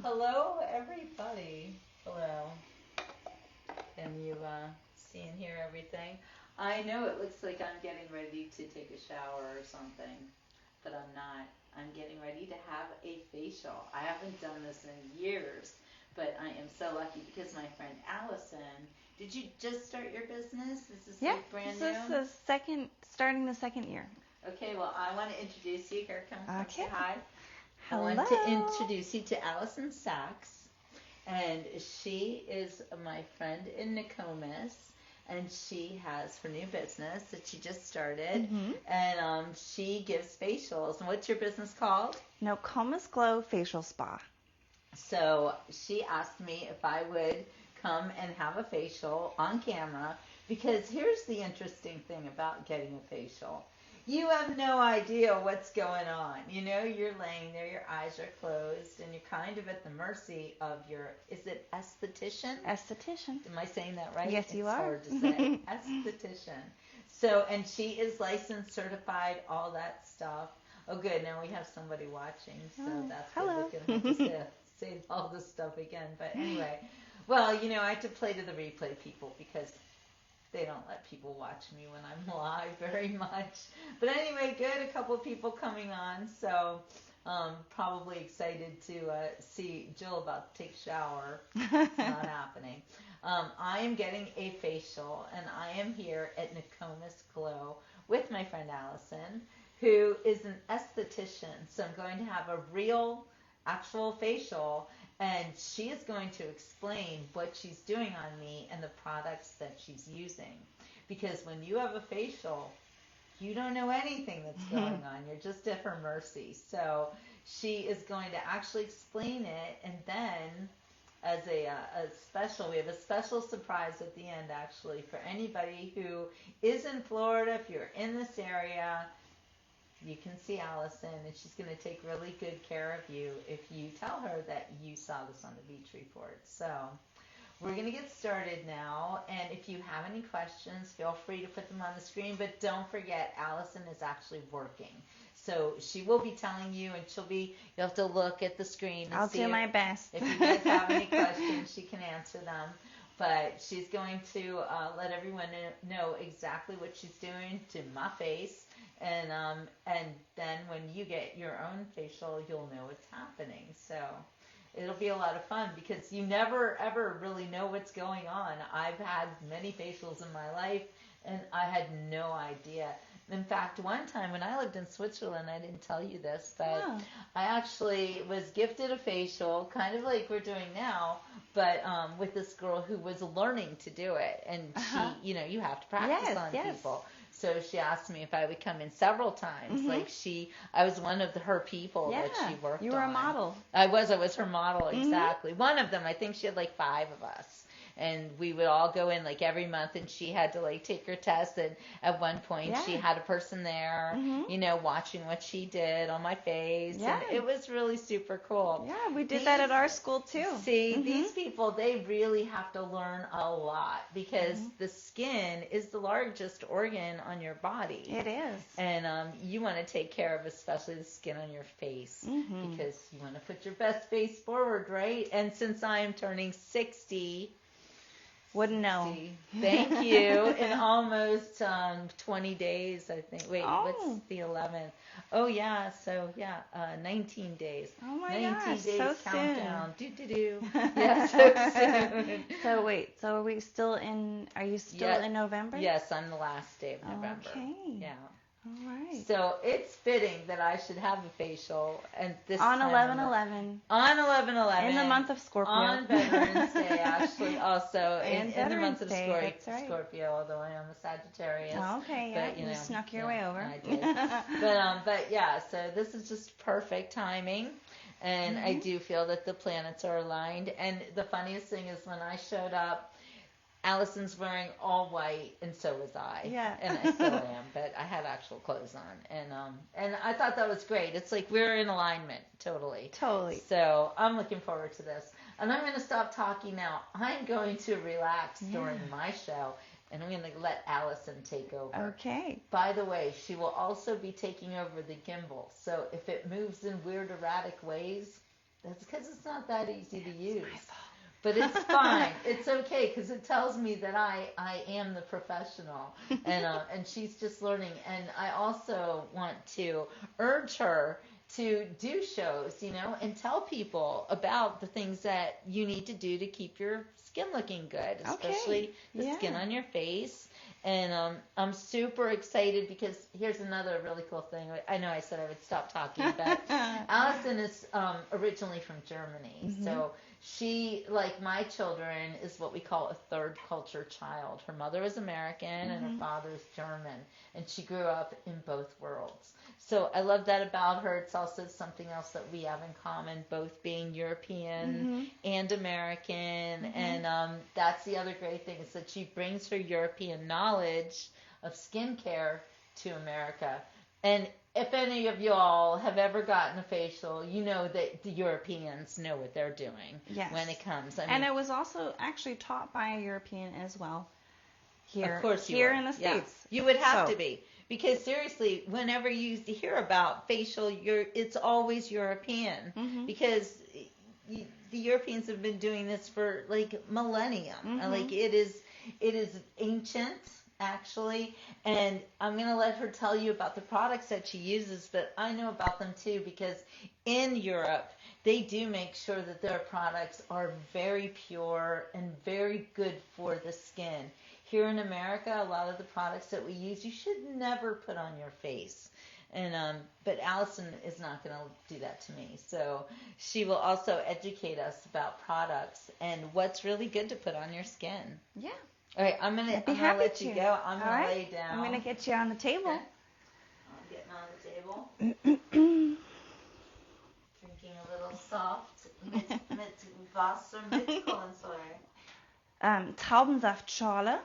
Hello, everybody. Hello. Can you see and hear everything? I know it looks like I'm getting ready to take a shower or something, but I'm not. I'm getting ready to have a facial. I haven't done this in years, but I am so lucky because my friend Allison, did you just start your business? Is this like brand new? This is starting the second year. Okay, well, I want to introduce you. Here, come say hi. Hello. I want to introduce you to Allison SACS, and she is my friend in Nokomis, and she has her new business that she just started, and she gives facials. And what's your business called? Nokomis Glow Facial Spa. So she asked me if I would come and have a facial on camera, because here's the interesting thing about getting a facial. You have no idea what's going on. You know, you're laying there, your eyes are closed, and you're kind of at the mercy of your, is it esthetician? Esthetician. Am I saying that right? Yes, you are. It's hard to say. Esthetician. So, and she is licensed, certified, all that stuff. Oh, good. Now we have somebody watching, so that's hello. good. We're going to have to say all this stuff again. But anyway, well, you know, I have to play to the replay people because they don't let people watch me when I'm live very much. But anyway, good. A couple of people coming on, so probably excited to see Jill about to take a shower. It's not happening. I am getting a facial, and I am here at Nokomis Glow with my friend Allison, who is an esthetician. So I'm going to have a real, actual facial, and she is going to explain what she's doing on me and the products that she's using. Because when you have a facial, you don't know anything that's going on. You're just at her mercy. So she is going to actually explain it, and then as a special, we have a special surprise at the end, actually, for anybody who is in Florida. If you're in this area, you can see Allison, and she's going to take really good care of you if you tell her that you saw this on the Beach Report. So we're going to get started now, and if you have any questions, feel free to put them on the screen, but don't forget, Allison is actually working. So she will be telling you, and you'll have to look at the screen and I'll do my best. If you guys have any questions, she can answer them. But she's going to let everyone know exactly what she's doing to my face. And then when you get your own facial, you'll know what's happening. So it'll be a lot of fun because you never, ever really know what's going on. I've had many facials in my life, and I had no idea. In fact, one time when I lived in Switzerland, I didn't tell you this, but I actually was gifted a facial, kind of like we're doing now, but with this girl who was learning to do it. And she, you know, you have to practice on people. So she asked me if I would come in several times. Like I was one of her people that she worked on. You were a model. I was her model, exactly. One of them. I think she had like 5 of us. And we would all go in like every month, and she had to like take her test. And at one point, she had a person there, you know, watching what she did on my face. And it was really super cool. Yeah, we did that at our school too. See, these people, they really have to learn a lot because the skin is the largest organ on your body. It is. And you want to take care of especially the skin on your face because you want to put your best face forward, right? And since I am turning 60... Wouldn't know. Thank you. In almost 20 days, I think. Wait, what's the 11th? Oh, yeah. So, 19 days. Oh, my 19 gosh. days So countdown. soon. Do. Yeah, so soon. So, wait. So, are you still in November? Yes, I'm the last day of November. Okay. Yeah. All right. So it's fitting that I should have a facial, and this on time 11/11. On 11/11. In the month of Scorpio. On Veterans Day, actually, also in the month of Day, Scorpio, although I am a Sagittarius. Oh, okay, yeah, but, you snuck your way over. I did. but yeah, so this is just perfect timing, and I do feel that the planets are aligned. And the funniest thing is when I showed up, Allison's wearing all white, and so was I. Yeah. And I still am, but I had actual clothes on. And I thought that was great. It's like we're in alignment, totally. Totally. So I'm looking forward to this. And I'm going to stop talking now. I'm going to relax during my show, and I'm going to let Allison take over. Okay. By the way, she will also be taking over the gimbal. So if it moves in weird, erratic ways, That's because it's not that easy to use. My fault. But it's fine. It's okay because it tells me that I am the professional, and she's just learning. And I also want to urge her to do shows, and tell people about the things that you need to do to keep your skin looking good, especially the skin on your face. And I'm super excited because here's another really cool thing. I know I said I would stop talking, but Allison is originally from Germany. So she, like my children, is what we call a third culture child. Her mother is American and her father is German. And she grew up in both worlds. So I love that about her. It's also something else that we have in common, both being European and American. And that's the other great thing, is that she brings her European knowledge of skincare to America. And if any of y'all have ever gotten a facial, you know that the Europeans know what they're doing when it comes. And it was also actually taught by a European as well. Here, of course here in the States. You would have to be. Because seriously, whenever you hear about facial, it's always European. Because the Europeans have been doing this for like millennium. Like it is ancient, actually. And I'm going to let her tell you about the products that she uses, but I know about them too, because in Europe, they do make sure that their products are very pure and very good for the skin. Here in America, a lot of the products that we use, you should never put on your face. And but Allison is not going to do that to me. So she will also educate us about products and what's really good to put on your skin. Yeah. All right, I'm gonna let you go. I'm gonna lay down. I'm gonna get you on the table. Okay. I'm getting on the table. Drinking a little soft mit Wasser mit Kohlensäure. Taubensaftschorle.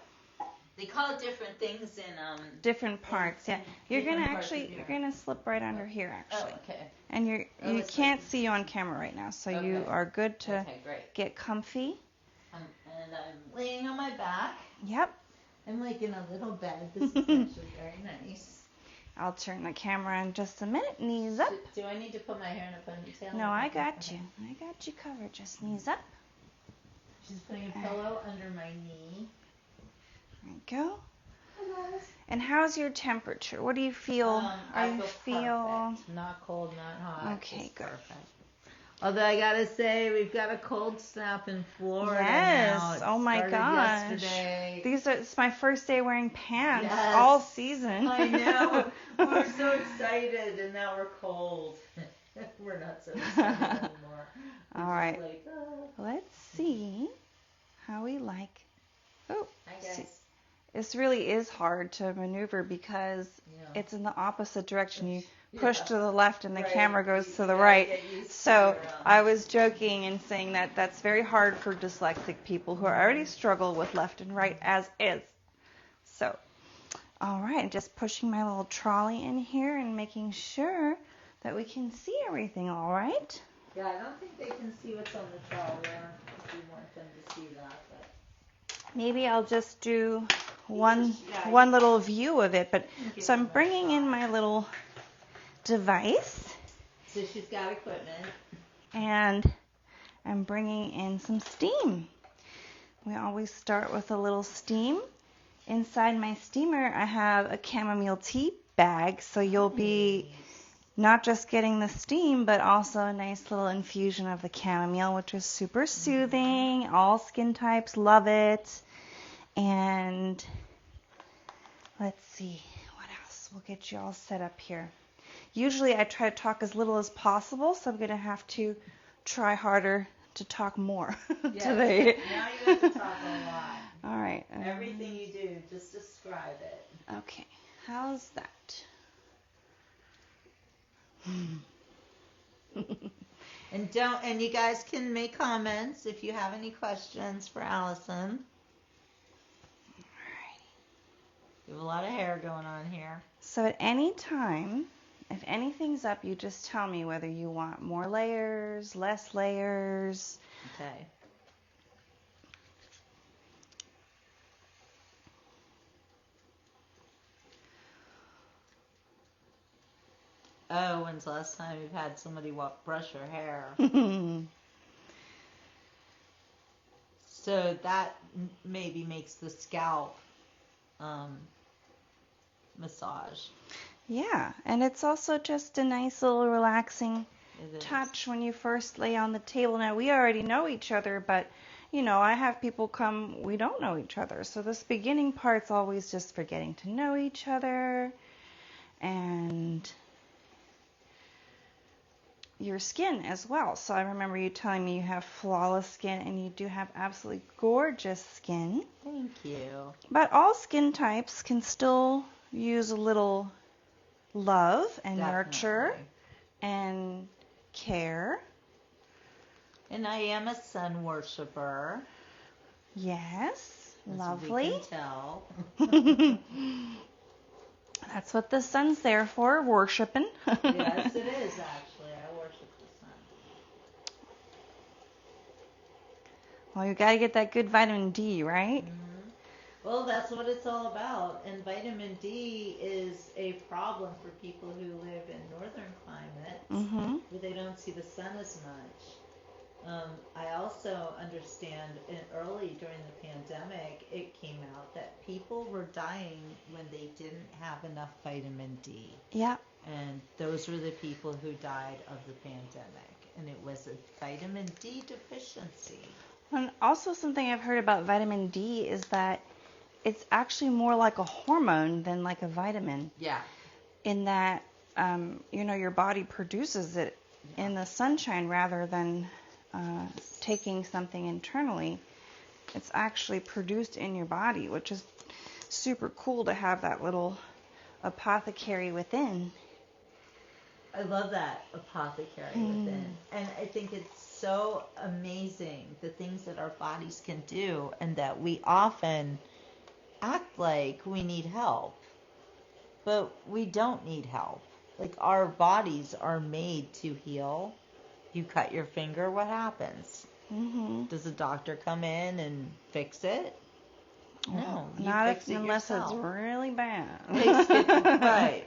They call it different things in different parts. You're gonna slip right under here actually. Oh, okay. And you can't see you on camera right now, so you are good to get comfy. And I'm laying on my back. Yep. I'm like in a little bed. This is actually very nice. I'll turn the camera in just a minute. Knees up. Do I need to put my hair in a ponytail? No, I got you. I got you covered. Just knees up. She's putting a pillow under my knee. There you go. And how's your temperature? What do you feel? I feel perfect. Not cold, not hot. Okay, good. Perfect. Although I gotta say, we've got a cold snap in Florida now. Oh my gosh. Yesterday. It's my first day wearing pants all season. I know. We're so excited, and now we're cold. We're not so excited anymore. All right. Let's see how we like. Oh, I guess. This really is hard to maneuver because it's in the opposite direction. You push to the left and the camera goes to the right. So I was joking and saying that that's very hard for dyslexic people who already struggle with left and right as is. So, all right, just pushing my little trolley in here and making sure that we can see everything, all right? Yeah, I don't think they can see what's on the trolley. If you want them to see that, but maybe I'll just do one little view of it. But so I'm bringing in my little device. So she's got equipment. And I'm bringing in some steam. We always start with a little steam. Inside my steamer, I have a chamomile tea bag, so you'll be not just getting the steam, but also a nice little infusion of the chamomile, which is super soothing. All skin types love it. And let's see, what else? We'll get you all set up here. Usually I try to talk as little as possible, so I'm going to have to try harder to talk more today. Now you have to talk a lot. All right. Everything you do, just describe it. Okay. How's that? And you guys can make comments if you have any questions for Allison. We have a lot of hair going on here. So at any time, if anything's up, you just tell me whether you want more layers, less layers. Okay. Oh, when's the last time you've had somebody brush your hair? So that maybe makes the scalp massage. Yeah, and it's also just a nice little relaxing touch when you first lay on the table. Now, we already know each other, but, you know, I have people come, we don't know each other. So this beginning part's always just for getting to know each other and your skin as well. So I remember you telling me you have flawless skin, and you do have absolutely gorgeous skin. Thank you. But all skin types can still use a little love and nurture and care. And I am a sun worshiper. Yes, as lovely. We can tell. That's what the sun's there for, worshiping. Yes, it is actually. I worship the sun. Well, you got to get that good vitamin D, right? Mm-hmm. Well, that's what it's all about. And vitamin D is a problem for people who live in northern climates where they don't see the sun as much. I also understand early during the pandemic, it came out that people were dying when they didn't have enough vitamin D. Yeah. And those were the people who died of the pandemic. And it was a vitamin D deficiency. And also something I've heard about vitamin D is that it's actually more like a hormone than like a vitamin. Yeah. In that, you know, your body produces it in the sunshine rather than taking something internally. It's actually produced in your body, which is super cool to have that little apothecary within. I love that apothecary within. And I think it's so amazing the things that our bodies can do, and that we often act like we need help. But we don't need help. Like, our bodies are made to heal. You cut your finger, what happens? Does a doctor come in and fix it? No. Not unless it's really bad. Right.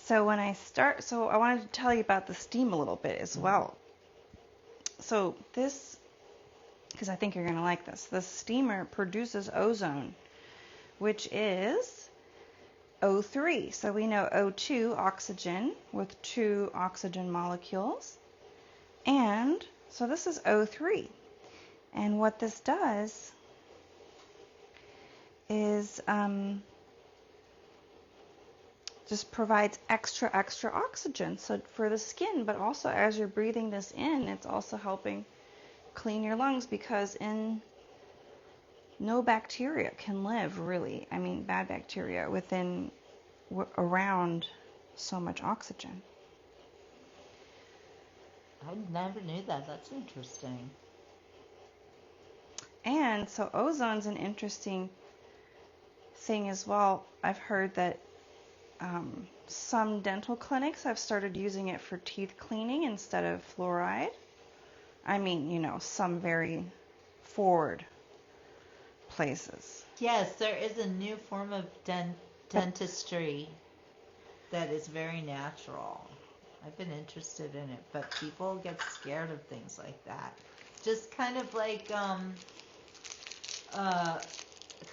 So when I wanted to tell you about the steam a little bit as well. So this, because I think you're going to like this, the steamer produces ozone, which is O3. So we know O2, oxygen, with 2 oxygen molecules. And so this is O3. And what this does is just provides extra oxygen so for the skin, but also as you're breathing this in, it's also helping clean your lungs, because no bacteria can live, really, I mean bad bacteria, around so much oxygen. I never knew that. That's interesting. And so ozone's an interesting thing as well. I've heard that some dental clinics have started using it for teeth cleaning instead of fluoride. I mean, you know, some very forward places. Yes, there is a new form of dentistry that is very natural. I've been interested in it, but people get scared of things like that. Just kind of like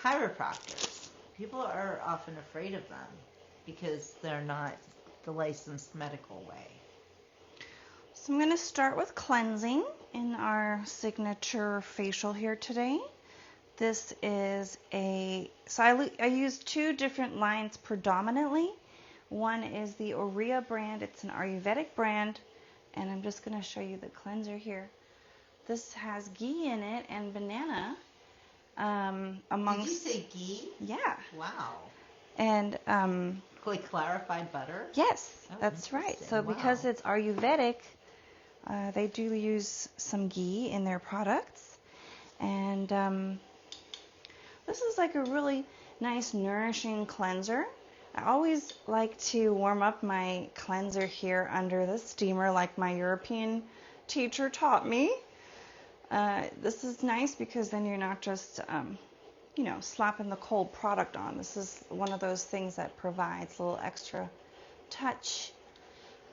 chiropractors. People are often afraid of them because they're not the licensed medical way. So I'm going to start with cleansing in our signature facial here today. This is I use 2 different lines predominantly. One is the Aurea brand. It's an Ayurvedic brand, and I'm just going to show you the cleanser here. This has ghee in it and banana. Did you say ghee? Yeah. Wow. And like clarified butter? Yes, that's right. So because it's Ayurvedic, they do use some ghee in their products. And this is like a really nice, nourishing cleanser. I always like to warm up my cleanser here under the steamer like my European teacher taught me. This is nice because then you're not just, slapping the cold product on. This is one of those things that provides a little extra touch.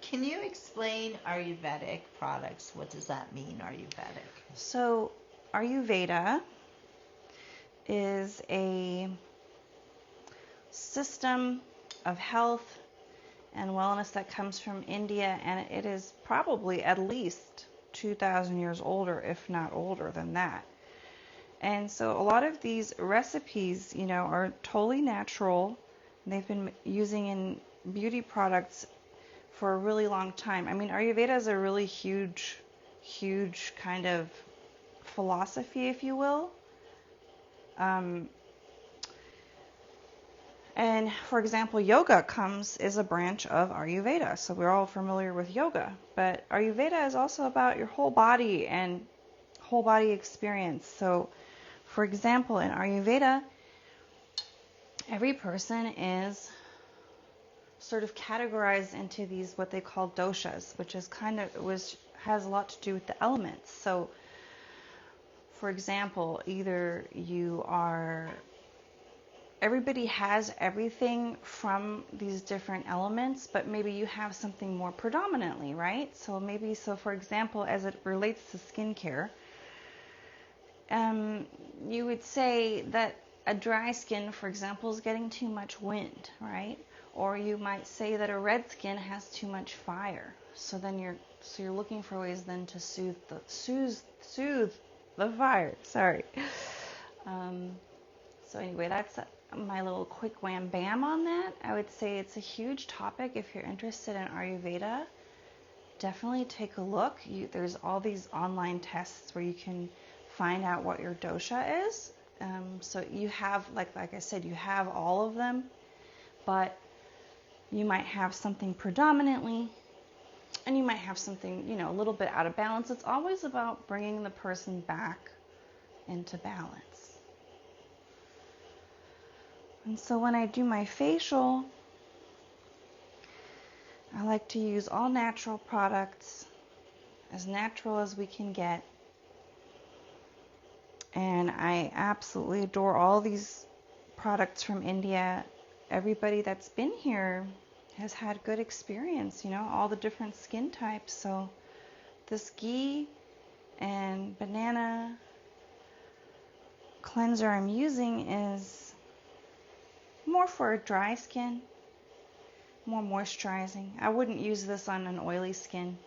Can you explain Ayurvedic products? What does that mean, Ayurvedic? So Ayurveda is a system of health and wellness that comes from India, and it is probably at least 2,000 years older, if not older than that. And so a lot of these recipes, are totally natural. They've been using in beauty products for a really long time. I mean, Ayurveda is a really huge kind of philosophy, if you will. And for example, yoga is a branch of Ayurveda. So we're all familiar with yoga. But Ayurveda is also about your whole body and whole body experience. So for example, in Ayurveda, every person is sort of categorized into these what they call doshas, which has a lot to do with the elements. So for example, either everybody has everything from these different elements, but maybe you have something more predominantly, right? So for example, as it relates to skincare, you would say that a dry skin, for example, is getting too much wind, right? Or you might say that a red skin has too much fire. So then you're looking for ways then to soothe the fire. Sorry. So anyway, that's my little quick wham bam on that. I would say it's a huge topic. If you're interested in Ayurveda, definitely take a look. There's all these online tests where you can find out what your dosha is. So you have, like I said, you have all of them, but you might have something predominantly, and you might have something, a little bit out of balance. It's always about bringing the person back into balance. And so when I do my facial, I like to use all natural products, as natural as we can get. And I absolutely adore all these products from India. Everybody that's been here has had good experience, all the different skin types. So this ghee and banana cleanser I'm using is more for a dry skin, more moisturizing. I wouldn't use this on an oily skin.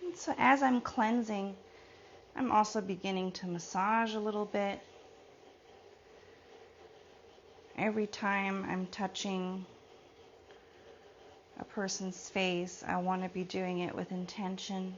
And so as I'm cleansing, I'm also beginning to massage a little bit. Every time I'm touching a person's face, I want to be doing it with intention.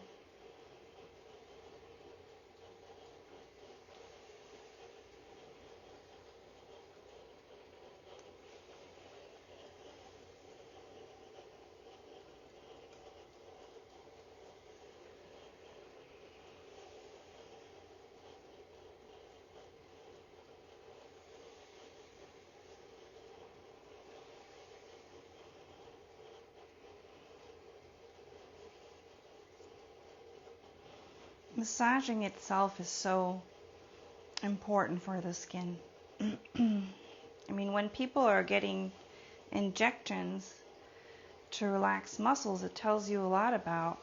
Massaging itself is so important for the skin. I mean, when people are getting injections to relax muscles, it tells you a lot about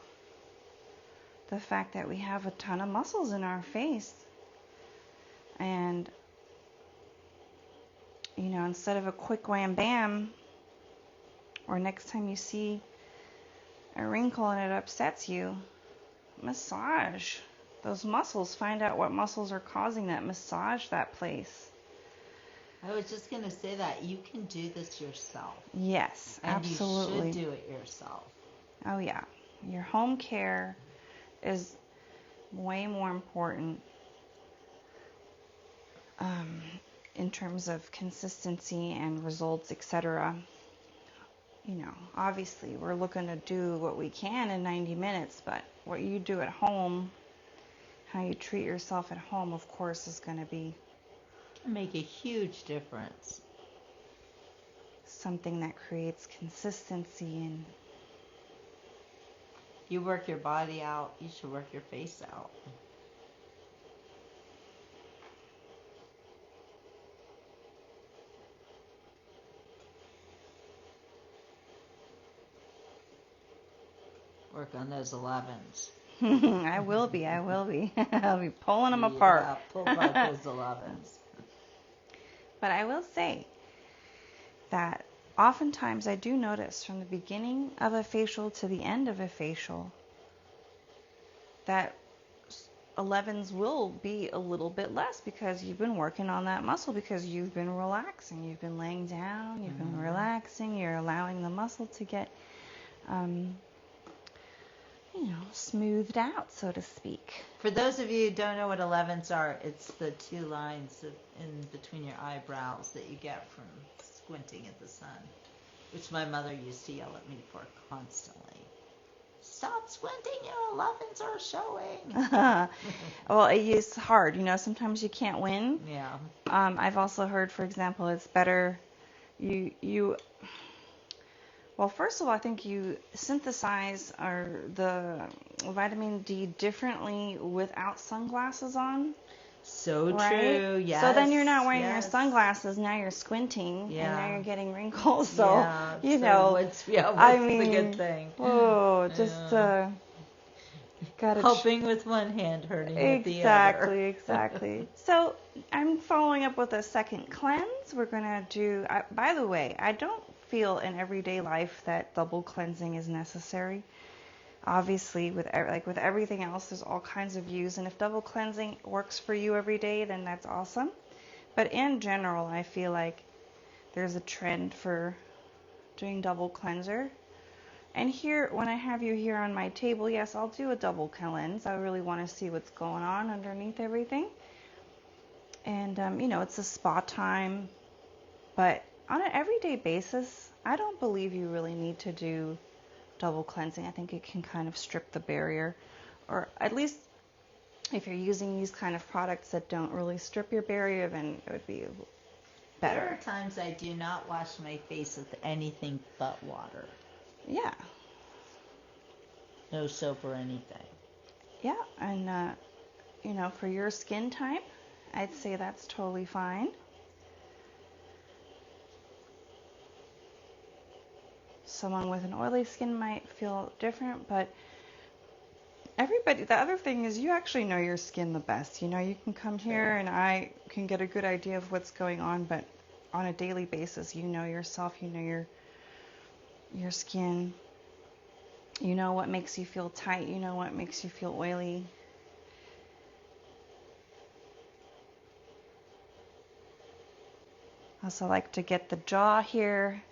the fact that we have a ton of muscles in our face. And, instead of a quick wham bam, or next time you see a wrinkle and it upsets you, massage those muscles. Find out what muscles are causing that. Massage that place. I was just going to say that you can do this yourself. Yes, and absolutely. And you should do it yourself. Oh yeah. Your home care is way more important in terms of consistency and results, etc. Obviously we're looking to do what we can in 90 minutes, but what you do at home, how you treat yourself at home, of course, is going to be make a huge difference. Something that creates consistency. And you work your body out, you should work your face out. Work on those 11s. I will be. I'll be pulling them apart. Yeah, pull apart those 11s. But I will say that oftentimes I do notice from the beginning of a facial to the end of a facial that 11s will be a little bit less because you've been working on that muscle, because you've been relaxing, you've been laying down, you've been relaxing, you're allowing the muscle to get, smoothed out, so to speak. For those of you who don't know what 11s are, it's the two lines in between your eyebrows that you get from squinting at the sun, which my mother used to yell at me for constantly. Stop squinting, your 11s are showing. Well, it's hard, sometimes you can't win. Yeah. I've also heard, for example, it's better well, first of all, I think you synthesize the vitamin D differently without sunglasses on. So right? True, yes. So then you're not wearing your sunglasses, now you're squinting, and now you're getting wrinkles. So, what's the good thing? Oh, just gotta helping with one hand, hurting with the other. Exactly. So I'm following up with a second cleanse. We're gonna do. By the way, I don't feel in everyday life that double cleansing is necessary. Obviously, with everything else, there's all kinds of views, and if double cleansing works for you every day, then that's awesome. But in general, I feel like there's a trend for doing double cleanser. And here, when I have you here on my table, yes, I'll do a double cleanse. I really want to see what's going on underneath everything. And, it's a spa time. But on an everyday basis, I don't believe you really need to do double cleansing. I think it can kind of strip the barrier. Or at least if you're using these kind of products that don't really strip your barrier, then it would be better. There are times I do not wash my face with anything but water. Yeah. No soap or anything. Yeah, and for your skin type, I'd say that's totally fine. Someone with an oily skin might feel different, but the other thing is you actually know your skin the best. You can come here and I can get a good idea of what's going on, but on a daily basis, you know yourself, you know your skin. You know what makes you feel tight, you know what makes you feel oily. I also like to get the jaw here.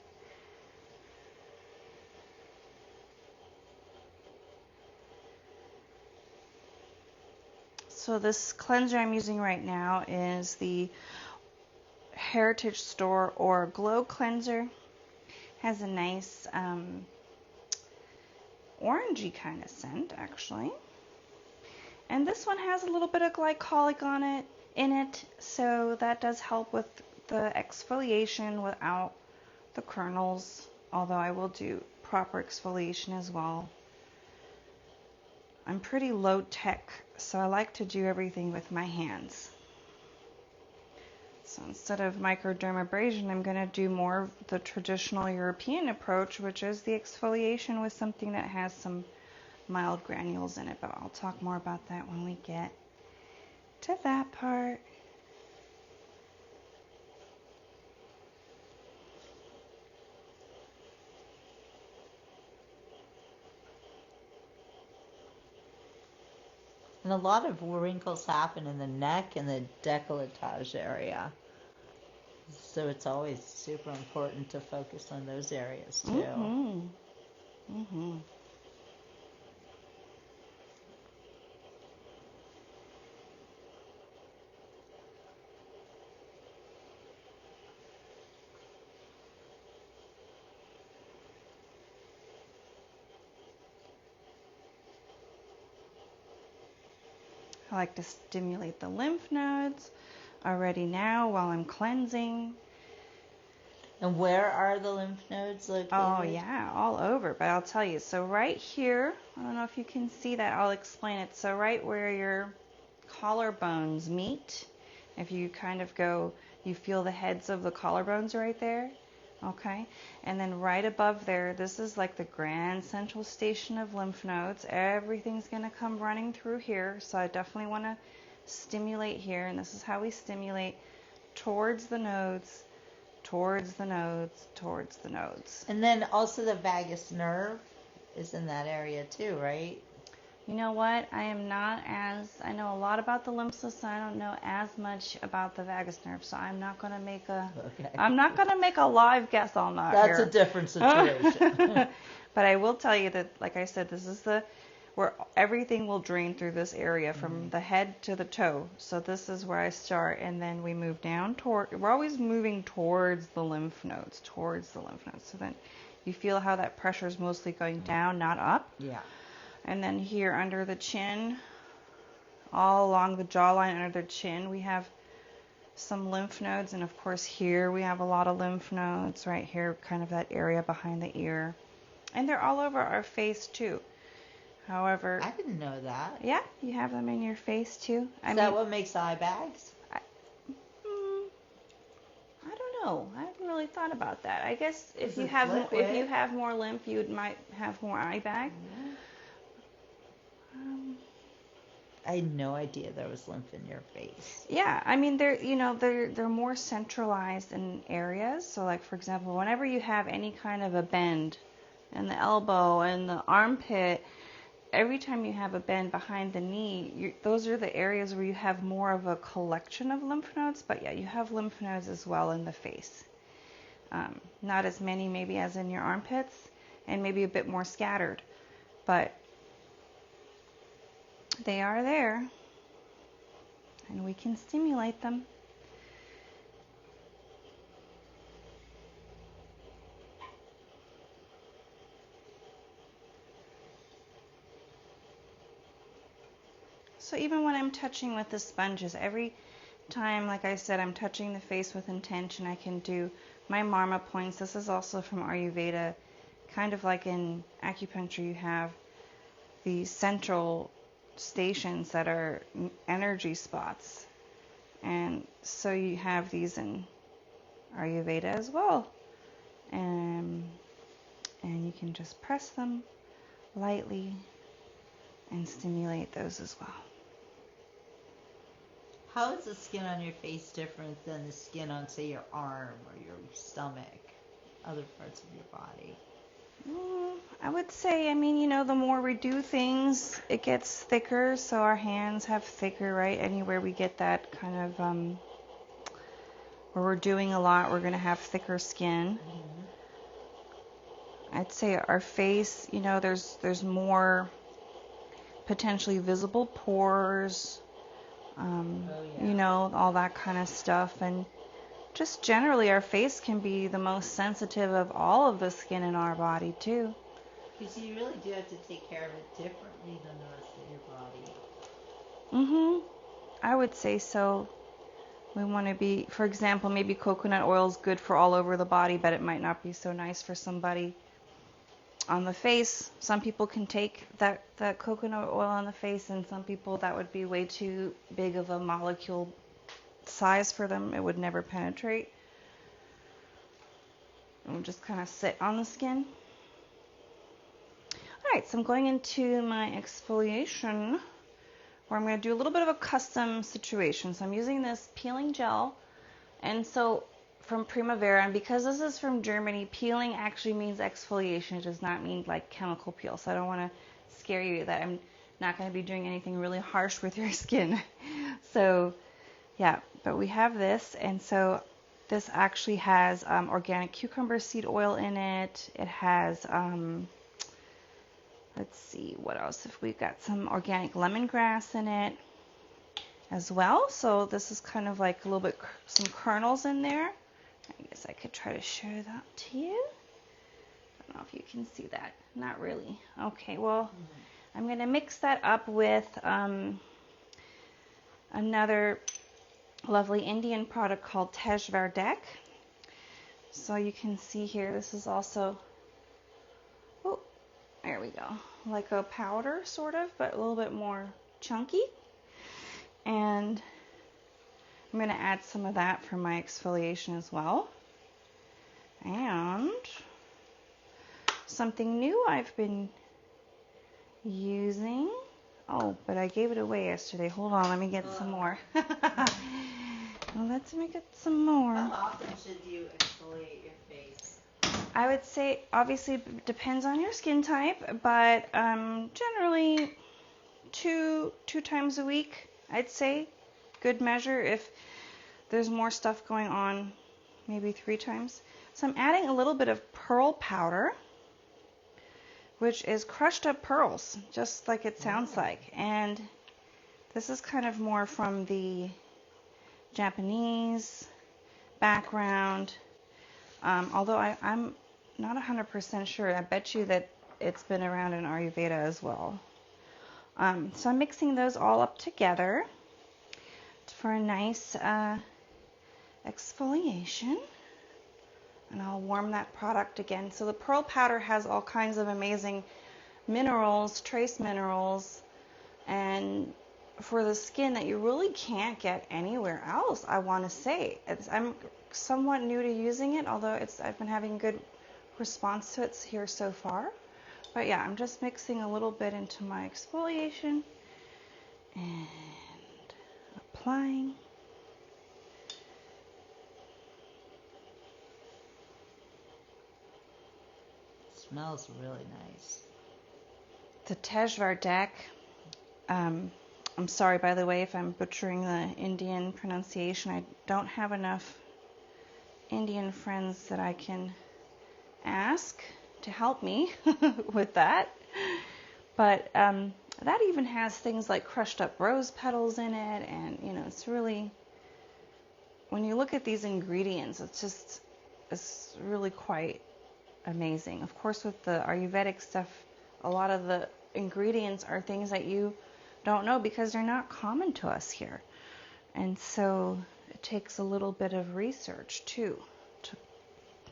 So this cleanser I'm using right now is the Heritage Store or Glow Cleanser. Has a nice orangey kind of scent, actually. And this one has a little bit of glycolic in it, so that does help with the exfoliation without the kernels, although I will do proper exfoliation as well. I'm pretty low tech, so I like to do everything with my hands. So instead of microdermabrasion, I'm going to do more of the traditional European approach, which is the exfoliation with something that has some mild granules in it. But I'll talk more about that when we get to that part. And a lot of wrinkles happen in the neck and the décolletage area. So it's always super important to focus on those areas too. Mm-hmm. Mm-hmm. I like to stimulate the lymph nodes already now while I'm cleansing. And where are the lymph nodes located? Oh yeah, all over. But I'll tell you, so right here, I don't know if you can see that, I'll explain it. So right where your collarbones meet, if you kind of go, you feel the heads of the collarbones right there. Okay, and then right above there, this is like the grand central station of lymph nodes. Everything's going to come running through here, so I definitely want to stimulate here, and this is how we stimulate towards the nodes, towards the nodes, towards the nodes. And then also the vagus nerve is in that area too, right? You know what? I know a lot about the lymph system. I don't know as much about the vagus nerve, so I'm not going to make a live guess on that. That's a different situation. But I will tell you that, like I said, this is where everything will drain through this area from the head to the toe. So this is where I start, and then we move down we're always moving towards the lymph nodes, So then you feel how that pressure is mostly going down, not up. Yeah. And then here under the chin, all along the jawline under the chin, we have some lymph nodes. And of course here we have a lot of lymph nodes right here, kind of that area behind the ear. And they're all over our face too. However, I didn't know that. Yeah, you have them in your face too. Is that what makes eye bags? I don't know. I haven't really thought about that. I guess if you have more lymph, you might have more eye bag. Yeah. I had no idea there was lymph in your face. Yeah, I mean they're more centralized in areas. So like for example, whenever you have any kind of a bend in the elbow and the armpit, every time you have a bend behind the knee, those are the areas where you have more of a collection of lymph nodes. But yeah, you have lymph nodes as well in the face. Not as many maybe as in your armpits, and maybe a bit more scattered, but they are there, and we can stimulate them. So even when I'm touching with the sponges, every time, like I said, I'm touching the face with intention, I can do my marma points. This is also from Ayurveda. Kind of like in acupuncture, you have these central stations that are energy spots. And so you have these in Ayurveda as well. And you can just press them lightly and stimulate those as well. How is the skin on your face different than the skin on, say, your arm or your stomach, other parts of your body? I would say, the more we do things, it gets thicker. So our hands have thicker, right? Anywhere we get that kind of, where we're doing a lot, we're going to have thicker skin. I'd say our face, there's more potentially visible pores, all that kind of stuff. And just generally, our face can be the most sensitive of all of the skin in our body, too. Because you really do have to take care of it differently than the rest of your body. I would say so. We want to be, for example, maybe coconut oil is good for all over the body, but it might not be so nice for somebody on the face. Some people can take that coconut oil on the face, and some people that would be way too big of a molecule size for them. It would never penetrate. It would just kind of sit on the skin. Alright, so I'm going into my exfoliation, where I'm going to do a little bit of a custom situation. So I'm using this peeling gel, and so from Primavera, and because this is from Germany, peeling actually means exfoliation. It does not mean like chemical peel. So I don't want to scare you that I'm not going to be doing anything really harsh with your skin. So yeah, but we have this, and so this actually has organic cucumber seed oil in it. It has, let's see, what else? If we've got some organic lemongrass in it as well. So this is kind of like a little bit, some kernels in there. I guess I could try to show that to you. I don't know if you can see that. Not really. Okay, well, I'm going to mix that up with another lovely Indian product called Tej Verdek. So you can see here, this is also, oh, there we go, like a powder sort of, but a little bit more chunky. And I'm going to add some of that for my exfoliation as well. And something new I've been using. Oh, but I gave it away yesterday. Hold on, let me get some more. Well, let's make it some more. How often should you exfoliate your face? I would say, obviously, it depends on your skin type, but generally two times a week, I'd say. Good measure. If there's more stuff going on, maybe 3 times. So I'm adding a little bit of pearl powder, which is crushed up pearls, just like it sounds like. And this is kind of more from the Japanese background, although I'm not 100% sure. I bet you that it's been around in Ayurveda as well. So I'm mixing those all up together for a nice exfoliation. And I'll warm that product again. So the pearl powder has all kinds of amazing minerals, trace minerals, and for the skin that you really can't get anywhere else, I want to say. I'm somewhat new to using it, although I've been having good response to it here so far. But yeah, I'm just mixing a little bit into my exfoliation and applying. Smells really nice. The Tejvardek, I'm sorry, by the way, if I'm butchering the Indian pronunciation. I don't have enough Indian friends that I can ask to help me with that. But that even has things like crushed up rose petals in it. And, it's really, when you look at these ingredients, it's really quite amazing. Of course, with the Ayurvedic stuff, a lot of the ingredients are things that you don't know because they're not common to us here. And so it takes a little bit of research too to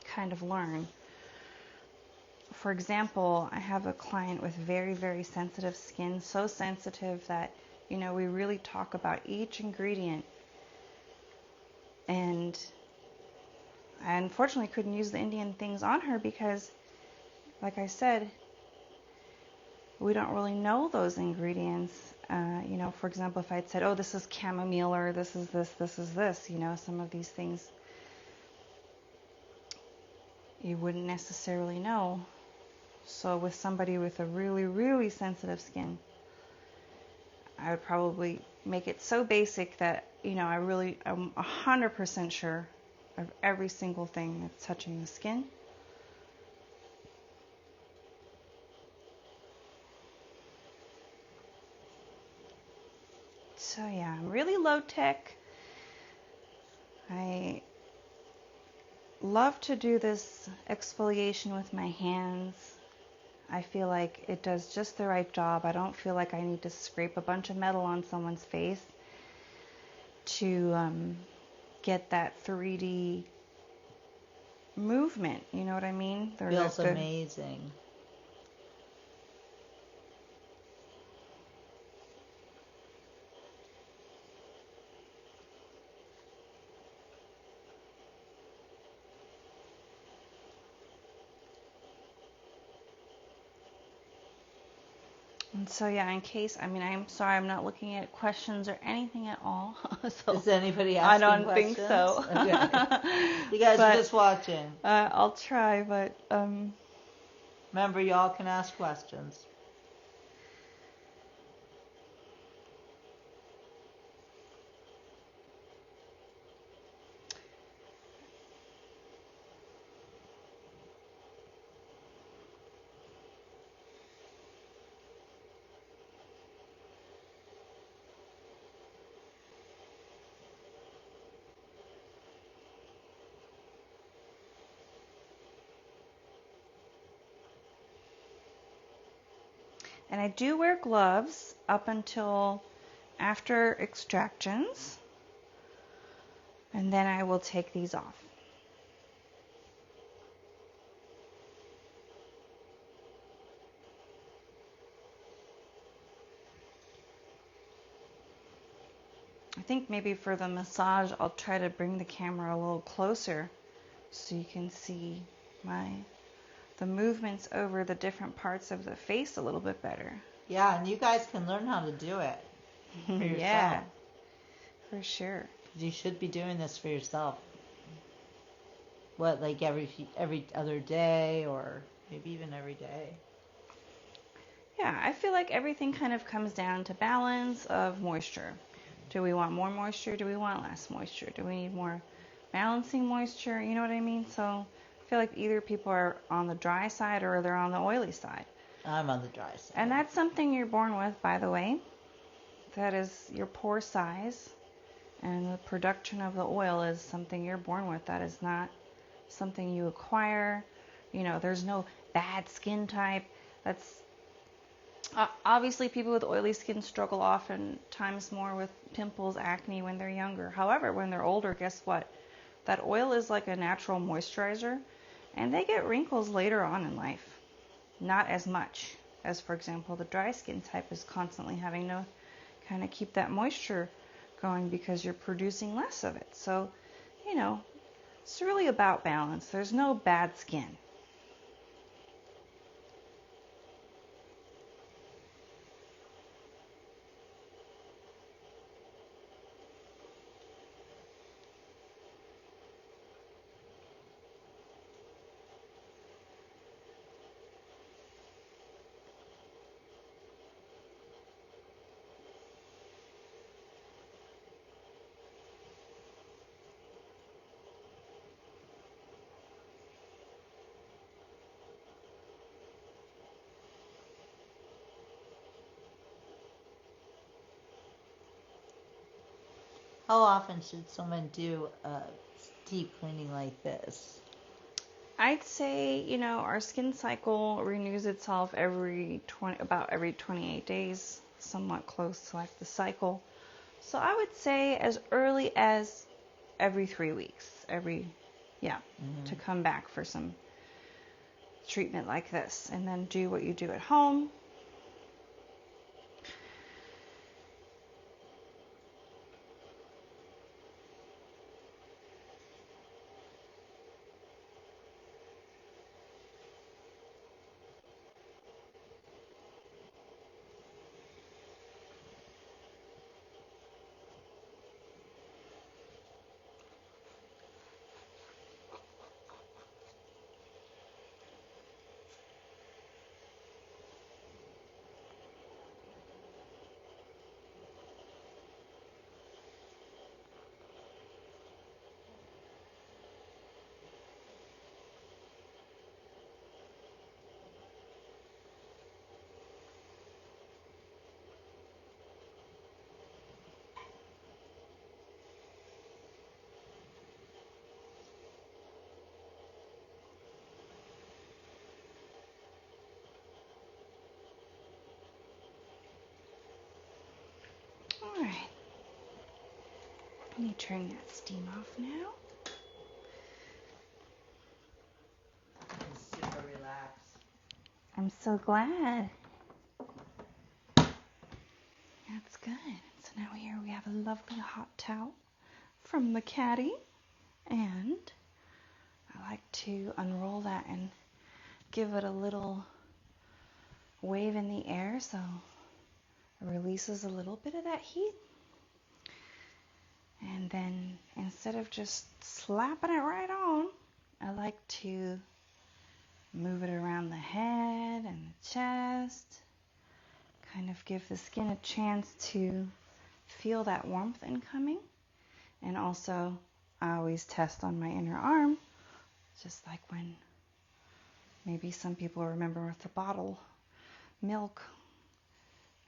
kind of learn. For example, I have a client with very, very sensitive skin, so sensitive that, we really talk about each ingredient. And I unfortunately couldn't use the Indian things on her because, like I said, we don't really know those ingredients. For example, if I'd said, oh, this is chamomile, or this is this, some of these things you wouldn't necessarily know. So with somebody with a really, really sensitive skin, I would probably make it so basic that, I'm 100% sure of every single thing that's touching the skin. So yeah, I'm really low tech. I love to do this exfoliation with my hands. I feel like it does just the right job. I don't feel like I need to scrape a bunch of metal on someone's face to get that 3D movement. You know what I mean? Feels amazing. And so yeah, in case, I'm sorry, I'm not looking at questions or anything at all. So is anybody asking questions? I don't questions? think so. Okay. You guys are just watching. I'll try, but remember, y'all can ask questions. And I do wear gloves up until after extractions, and then I will take these off. I think maybe for the massage, I'll try to bring the camera a little closer so you can see the movements over the different parts of the face a little bit better. Yeah, and you guys can learn how to do it for yourself. Yeah, for sure. You should be doing this for yourself. What, like every other day, or maybe even every day? Yeah, I feel like everything kind of comes down to balance of moisture. Do we want more moisture? Do we want less moisture? Do we need more balancing moisture? You know what I mean? So I feel like either people are on the dry side or they're on the oily side. I'm on the dry side. And that's something you're born with, by the way. That is your pore size. And the production of the oil is something you're born with. That is not something you acquire. You know, there's no bad skin type. That's obviously people with oily skin struggle oftentimes more with pimples, acne when they're younger. However, when they're older, guess what? That oil is like a natural moisturizer, and they get wrinkles later on in life. Not as much as, for example, the dry skin type is constantly having to kind of keep that moisture going because you're producing less of it. So, you know, it's really about balance. There's no bad skin. How often should someone do a deep cleaning like this? I'd say, you know, our skin cycle renews itself about every 28 days, somewhat close to like the cycle. So I would say as early as every 3 weeks, to come back for some treatment like this, and then do what you do at home. All right. Let me turn that steam off now. I'm super relaxed. I'm so glad. That's good. So now here we have a lovely hot towel from the caddy, and I like to unroll that and give it a little wave in the air so it releases a little bit of that heat. And then instead of just slapping it right on, I like to move it around the head and the chest, kind of give the skin a chance to feel that warmth incoming. And also, I always test on my inner arm, just like when maybe some people remember with the bottle milk.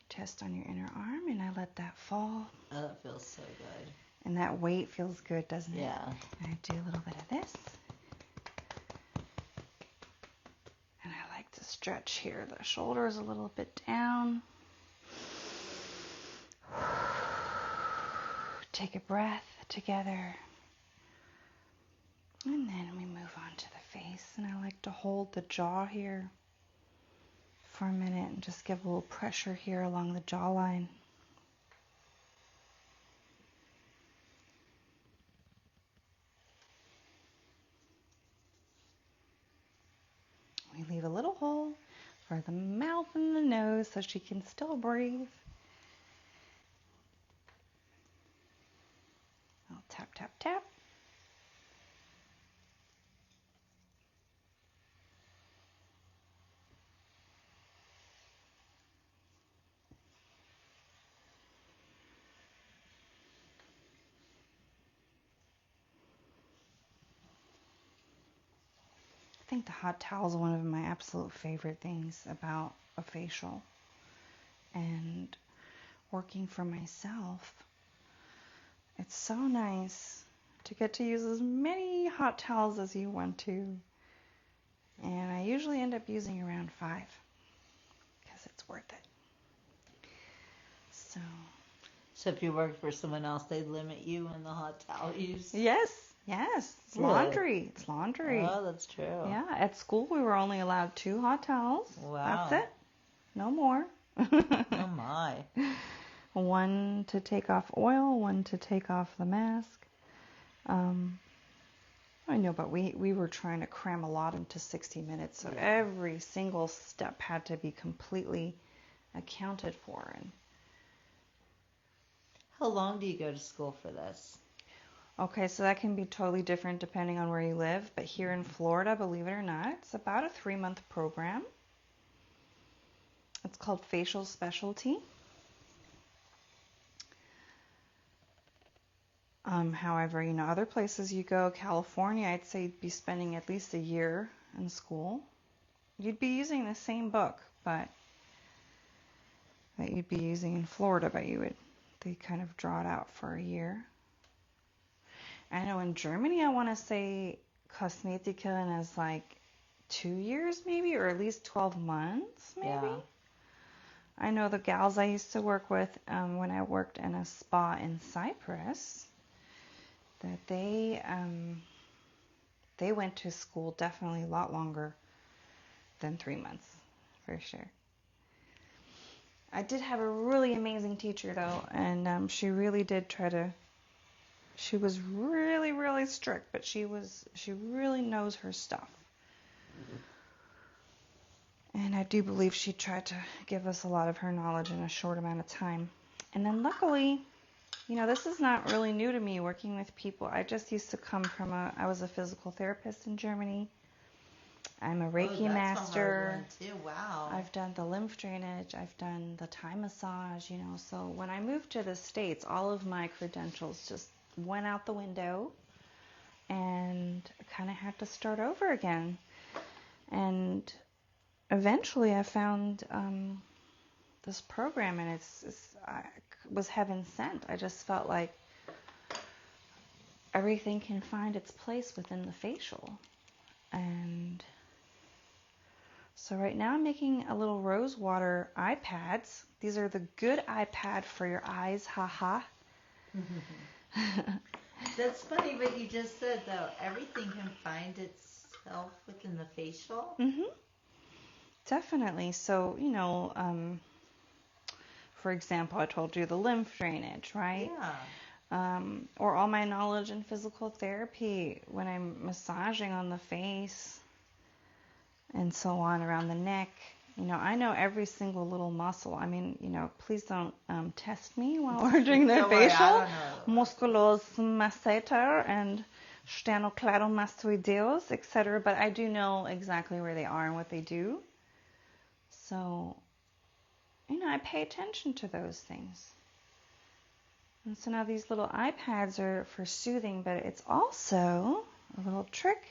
Test on your inner arm, and I let that fall. Oh, that feels so good. And that weight feels good, doesn't it? Yeah. And I do a little bit of this. And I like to stretch here, the shoulders a little bit down. Take a breath together. And then we move on to the face. And I like to hold the jaw here for a minute and just give a little pressure here along the jawline. her the mouth and the nose so she can still breathe. I'll tap, tap, tap. I think the hot towel is one of my absolute favorite things about a facial. And working for myself, it's so nice to get to use as many hot towels as you want to. And I usually end up using around 5 because it's worth it. So if you worked for someone else, they'd limit you in the hot towel use? Yes. It's laundry. It's laundry. Oh, that's true. Yeah, at school we were only allowed 2 hot towels. Wow. That's it. No more. Oh my. One to take off oil, one to take off the mask. I know, but we were trying to cram a lot into 60 minutes, so every single step had to be completely accounted for. And how long do you go to school for this? okay, so that can be totally different depending on where you live, but here in Florida, believe it or not, it's about a 3-month program. It's called Facial Specialty. However, other places you go, California, I'd say you'd be spending at least a year in school. You'd be using the same book, but that you'd be using in Florida, but they kind of draw it out for a year. I know in Germany, I want to say Kosmetikerin is like 2 years maybe, or at least 12 months maybe. Yeah. I know the gals I used to work with when I worked in a spa in Cyprus, that they went to school definitely a lot longer than 3 months, for sure. I did have a really amazing teacher though, and she really did she was really, really strict, but she really knows her stuff. And I do believe she tried to give us a lot of her knowledge in a short amount of time. And then luckily, this is not really new to me working with people. I just used to come from I was a physical therapist in Germany. I'm a Reiki master. A hard one too. Wow. I've done the lymph drainage. I've done the Thai massage, So when I moved to the States, all of my credentials just went out the window and I kind of had to start over again. And eventually I found this program, and it was heaven sent. I just felt like everything can find its place within the facial. And so right now I'm making a little rose water eye pads. These are the good iPad for your eyes, haha. That's funny what you just said, though. Everything can find itself within the facial. Definitely. So, for example, I told you the lymph drainage, right? Yeah. Or all my knowledge in physical therapy when I'm massaging on the face and so on around the neck. I know every single little muscle. I mean, please don't test me while we're doing the facial. Musculus masseter and sternocleidomastoideus, etc. But I do know exactly where they are and what they do. So, I pay attention to those things. And so now these little iPads are for soothing, but it's also a little trick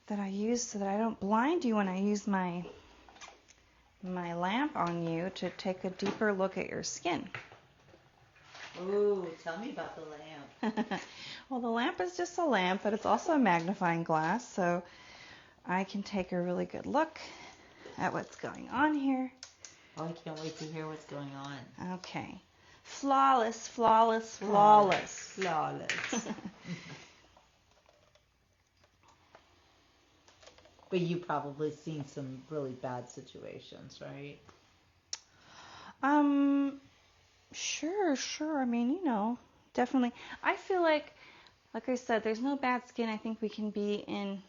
that I use so that I don't blind you when I use my lamp on you to take a deeper look at your skin. Ooh, tell me about the lamp. Well, the lamp is just a lamp, but it's also a magnifying glass, so I can take a really good look at what's going on here. Oh, I can't wait to hear what's going on. Okay. Flawless, flawless, flawless. Flawless. But you've probably seen some really bad situations, right? Sure. I mean, definitely. I feel like I said, there's no bad skin. I think we can be in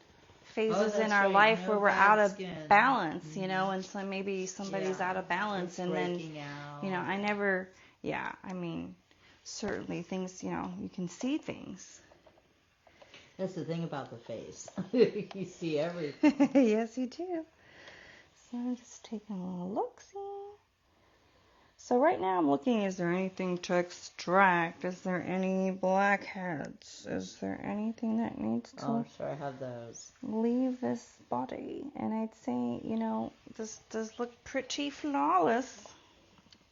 phases in that's our right. life No where we're bad out of skin. balance, you know, and so maybe somebody's Yeah. out of balance, It's and then, breaking out. you know, I never, yeah, I mean, certainly things, you know, you can see things. That's the thing about the face. You see everything. Yes, you do. So I'm just taking a little look-see. So right now I'm looking, is there anything to extract? Is there any blackheads? Is there anything that needs to Oh, sure, I have those. leave this body? And I'd say, you know, this does look pretty flawless.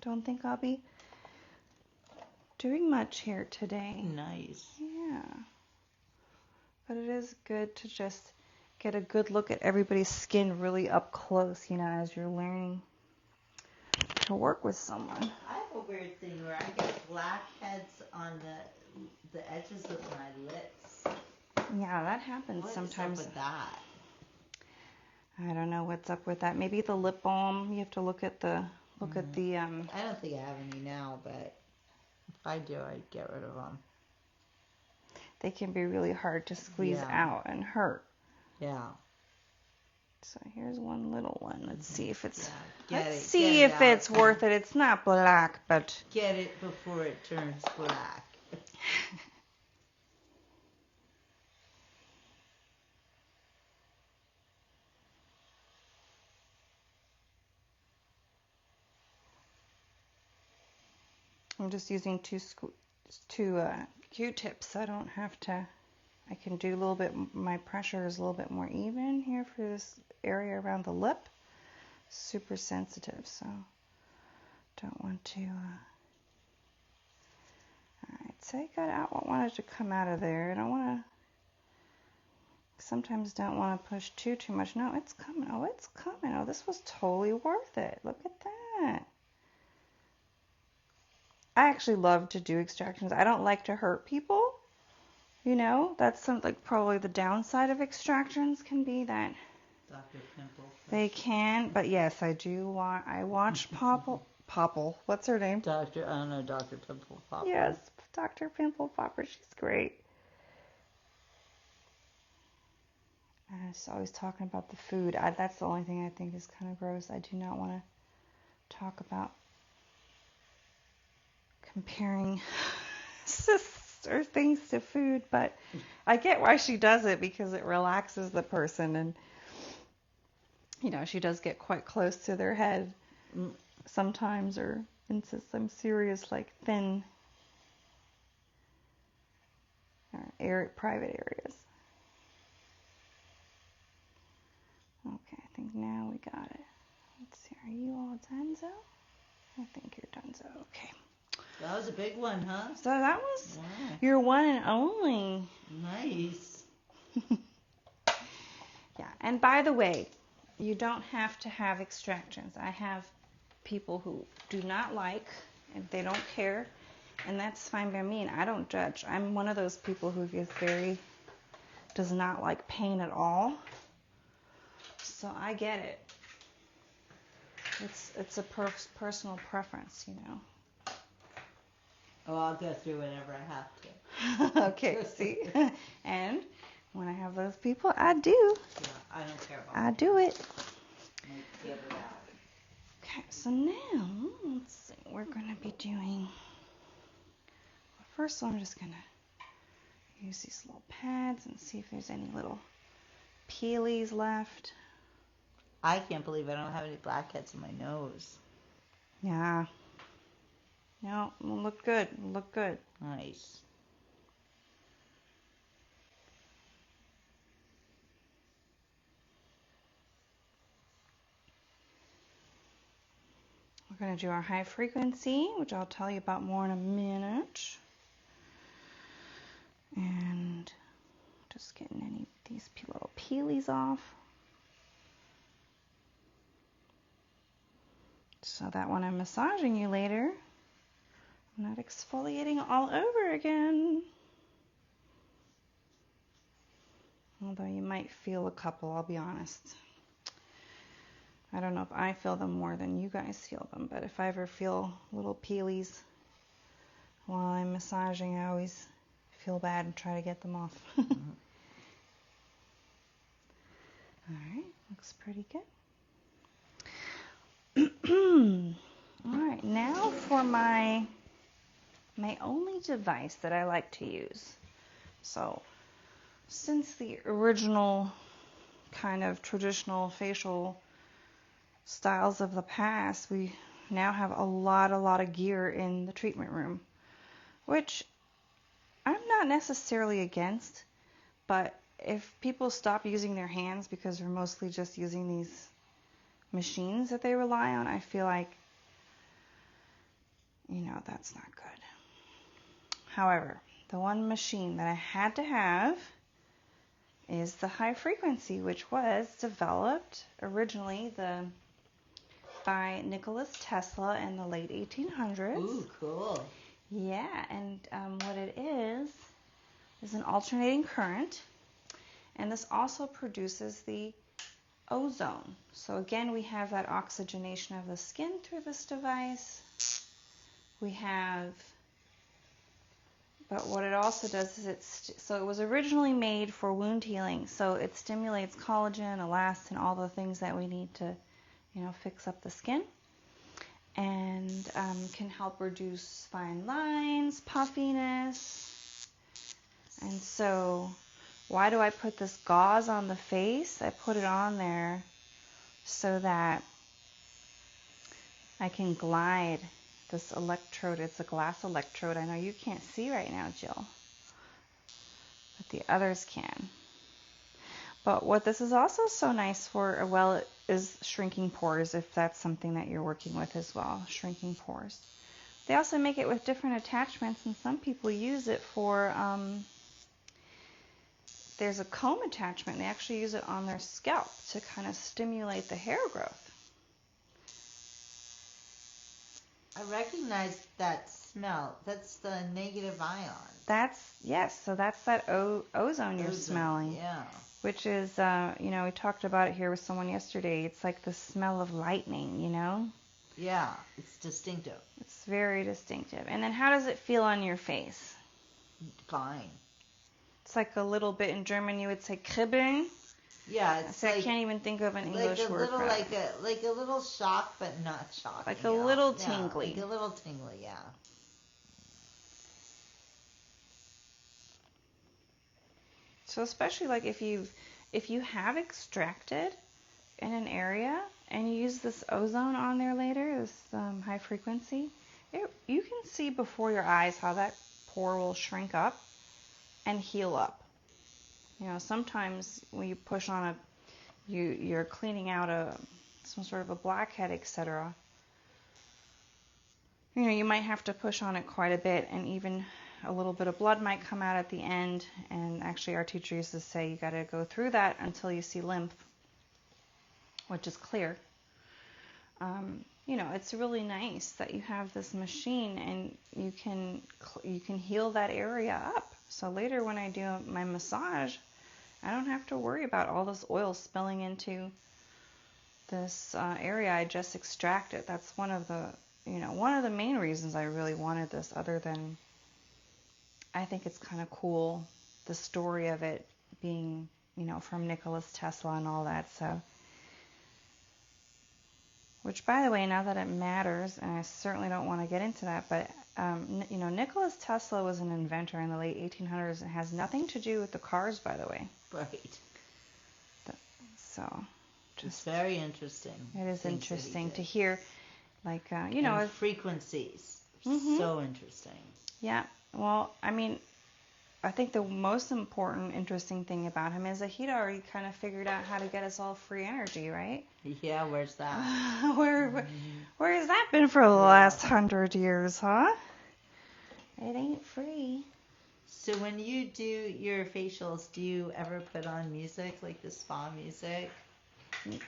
Don't think I'll be doing much here today. Nice. Yeah. But it is good to just get a good look at everybody's skin really up close, you know, as you're learning to work with someone. I have a weird thing where I get blackheads on the edges of my lips. Yeah, that happens sometimes. What's up with that? I don't know what's up with that. Maybe the lip balm. You have to look at the I don't think I have any now, but if I do, I'd get rid of them. They can be really hard to squeeze out and hurt. Yeah. So here's one little one. Let's see if it's it's worth it. It's not black, but get it before it turns black. I'm just using two Q-tips. I don't have to. I can do a little bit. My pressure is a little bit more even here for this area around the lip. Super sensitive, so don't want to. All right, so I got out what wanted to come out of there. I don't want to. Sometimes don't want to push too much. No, it's coming. Oh, it's coming. Oh, this was totally worth it. Look at that. I actually love to do extractions. I don't like to hurt people. You know, that's probably the downside of extractions can be that Dr. Pimple. They can, but yes, I do. I watch Popple. What's her name? I don't know, Dr. Pimple Popper. Yes, Dr. Pimple Popper. She's great. She's always talking about the food. That's the only thing I think is kind of gross. I do not want to talk about comparing or things to food, but I get why she does it because it relaxes the person, and you know, she does get quite close to their head sometimes, or into some serious, like, thin private areas. Okay, I think now we got it. Let's see, are you all done, Zoe? I think you're done, Zoe. Okay. That was a big one, huh? So that was your one and only. Nice. Yeah, and by the way, you don't have to have extractions. I have people who do not like, and they don't care, and that's fine by me, and I don't judge. I'm one of those people who does not like pain at all. So I get it. It's a personal preference, you know. Oh, I'll go through whatever I have to. Okay, see? And when I have those people, I do. Yeah, I don't care about I do it. Get it out. Okay, so now, let's see. We're going to be doing... First, I'm just going to use these little pads and see if there's any little peelies left. I can't believe I don't have any blackheads in my nose. Yeah. No, it'll look good. It'll look good. Nice. We're going to do our high frequency, which I'll tell you about more in a minute. And just getting any of these little peelies off. So that when I'm massaging you later, I'm not exfoliating all over again. Although you might feel a couple, I'll be honest. I don't know if I feel them more than you guys feel them, but if I ever feel little peelies while I'm massaging, I always feel bad and try to get them off. pretty good. All right, now for my only device that I like to use. So, since the original kind of traditional facial styles of the past, we now have a lot of gear in the treatment room, which I'm not necessarily against, but if people stop using their hands because they're mostly just using these machines that they rely on, I feel like, that's not good. However, the one machine that I had to have is the high frequency, which was developed originally by Nicholas Tesla in the late 1800s. Ooh, cool. Yeah, and what it is an alternating current, and this also produces the ozone. So again, we have that oxygenation of the skin through this device. But what it also does is so it was originally made for wound healing, so it stimulates collagen, elastin, all the things that we need to, fix up the skin, and can help reduce fine lines, puffiness. And so, why do I put this gauze on the face? I put it on there so that I can glide this electrode. It's a glass electrode. I know you can't see right now, Jill, but the others can. But what this is also so nice for, is shrinking pores, if that's something that you're working with as well, shrinking pores. They also make it with different attachments, and some people use it for, there's a comb attachment. They actually use it on their scalp to kind of stimulate the hair growth. I recognize that smell. That's the negative ion. So that's that ozone you're smelling. Yeah. Which is, we talked about it here with someone yesterday. It's like the smell of lightning, Yeah, it's distinctive. It's very distinctive. And then how does it feel on your face? Fine. It's like a little bit, in German you would say kribbeln. Yeah, it's I can't even think of an English word for it. Like a little shock, but not shock. Like a little tingly. Like a little tingly, yeah. So especially like if you have extracted in an area and you use this ozone on there later, this high frequency, you can see before your eyes how that pore will shrink up and heal up. Sometimes when you push on you're cleaning out some sort of a blackhead, etc. You might have to push on it quite a bit, and even a little bit of blood might come out at the end. And actually, our teacher used to say you got to go through that until you see lymph, which is clear. It's really nice that you have this machine and you can heal that area up. So later when I do my massage, I don't have to worry about all this oil spilling into this area I just extracted. That's one of the main reasons I really wanted this, other than I think it's kind of cool, the story of it being, from Nicholas Tesla and all that. So, which, by the way, now that it matters, and I certainly don't want to get into that, but Nicholas Tesla was an inventor in the late 1800s and has nothing to do with the cars, by the way. Right. So, it's very interesting. It is interesting to hear, like, frequencies. Mm-hmm. So interesting. Yeah. Well, I think the most important, interesting thing about him is that he'd already kind of figured out how to get us all free energy, right? Yeah, where's that? Where has that been for the last 100 years, huh? It ain't free. So when you do your facials, do you ever put on music, like the spa music?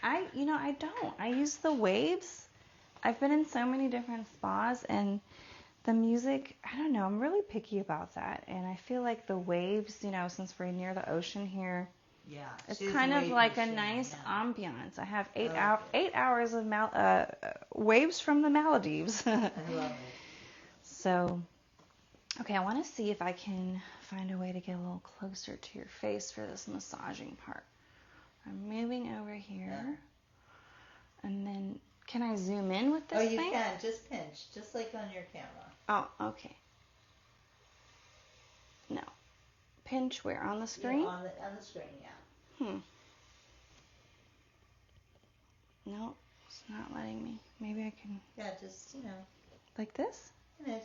I don't. I use the waves. I've been in so many different spas, and the music, I don't know, I'm really picky about that. And I feel like the waves, since we're near the ocean here, it's kind of like a nice ambiance. I have 8 hours of waves from the Maldives. I love it. So, okay, I want to see if I can find a way to get a little closer to your face for this massaging part. I'm moving over here. Yeah. And then, can I zoom in with this thing? Oh, you can. Just pinch. Just like on your camera. Oh, okay. No. Pinch where? On the screen? Yeah, on the screen, yeah. No, it's not letting me. Maybe I can... Yeah, just, Like this?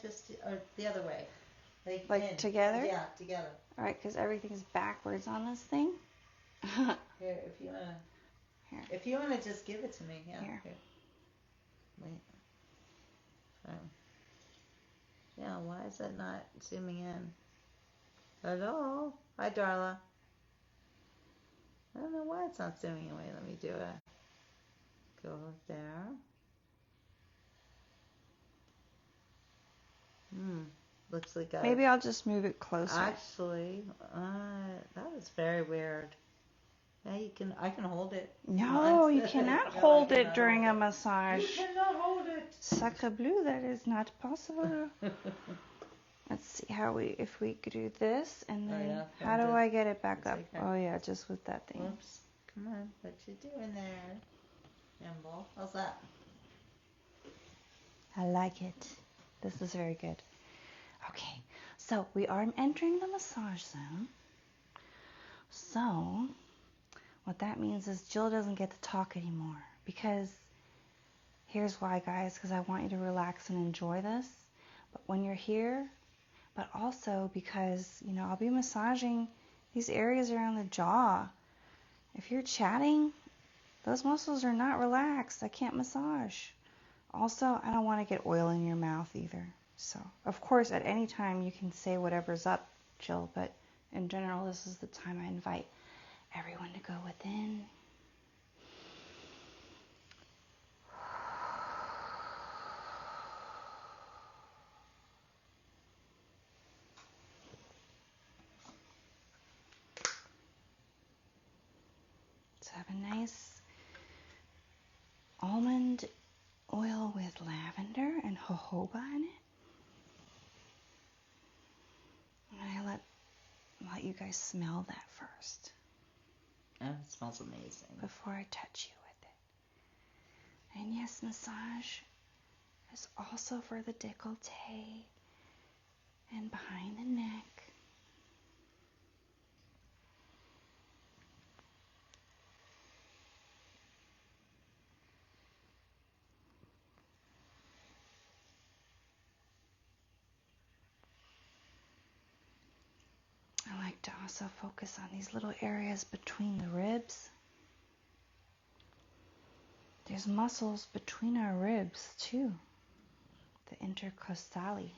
Just, or the other way. Like together? Yeah, together. All right, because everything's backwards on this thing. Here, if you want to... Here. If you want to just give it to me. Yeah. Here. Wait. Yeah, why is that not zooming in? Hello? Hi, Darla. I don't know why it's not zooming in. Wait, let me do it. Go there. Looks like Maybe I'll just move it closer. Actually, that was very weird. Yeah, I can hold it. No, you cannot hold it during a massage. You cannot hold it. Sacre bleu, that is not possible. Let's see if we could do this, and then how do I get it back up? Okay. Oh yeah, just with that thing. Oops. Come on, what you doing there? Nimble. How's that? I like it. This is very good. Okay, so we are entering the massage zone. So what that means is Jill doesn't get to talk anymore, because here's why, guys, because I want you to relax and enjoy this. But when you're here, but also because, I'll be massaging these areas around the jaw. If you're chatting, those muscles are not relaxed. I can't massage. Also, I don't want to get oil in your mouth either. So, of course, at any time you can say whatever's up, Jill, but in general, this is the time I invite everyone to go within. So have a nice almond oil with lavender and jojoba in it. And I let you guys smell that first. Oh, it smells amazing. Before I touch you with it. And yes, massage is also for the décolleté and behind the neck. I like to also focus on these little areas between the ribs. There's muscles between our ribs too, the intercostali.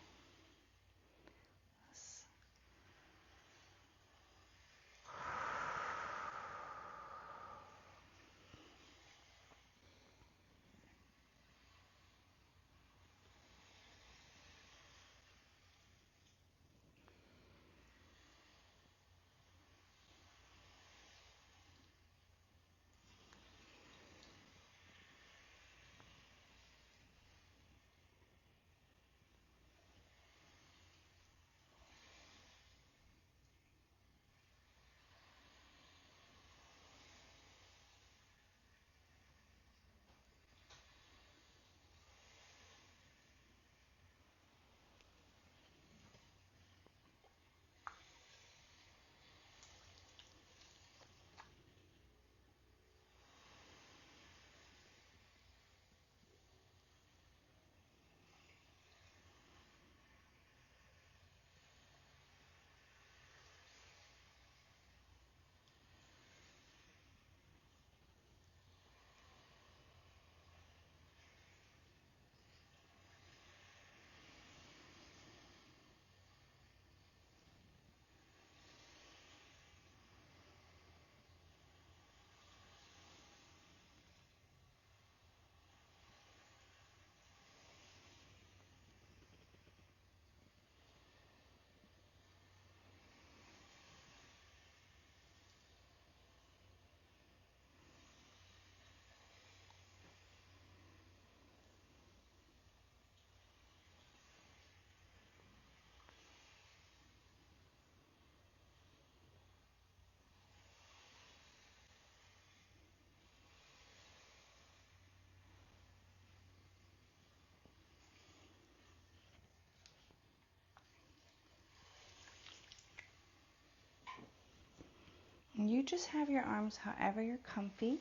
And you just have your arms however you're comfy,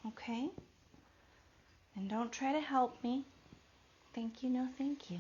okay? And don't try to help me. Thank you, no thank you.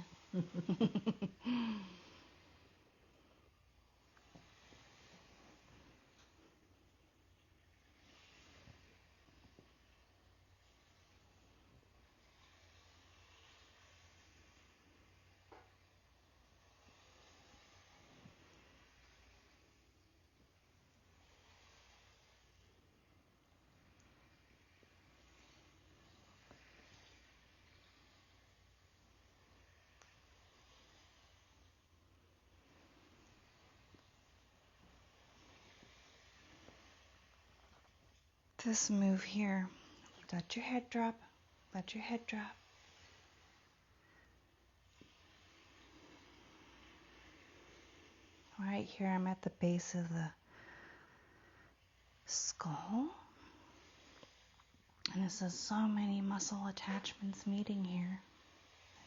This move here, let your head drop, let your head drop. Right here, I'm at the base of the skull. And this is so many muscle attachments meeting here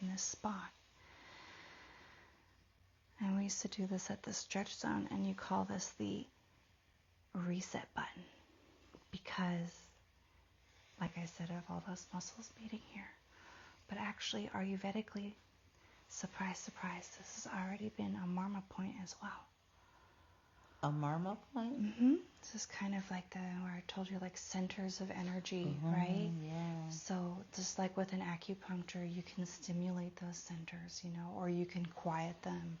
in this spot. And we used to do this at the stretch zone, and you call this the reset button. Because, like I said, of all those muscles meeting here. But actually, Ayurvedically, surprise, surprise, this has already been a marma point as well. A marma point? Mm-hmm. This is kind of like where I told you, like centers of energy, right? Yeah. So just like with an acupuncture, you can stimulate those centers, or you can quiet them.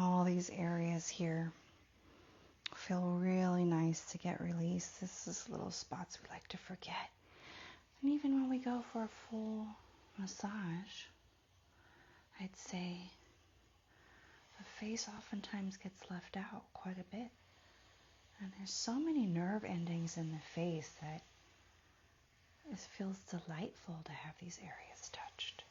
All these areas here feel really nice to get released. This is little spots we like to forget. And even when we go for a full massage, I'd say the face oftentimes gets left out quite a bit. And there's so many nerve endings in the face that it feels delightful to have these areas touched.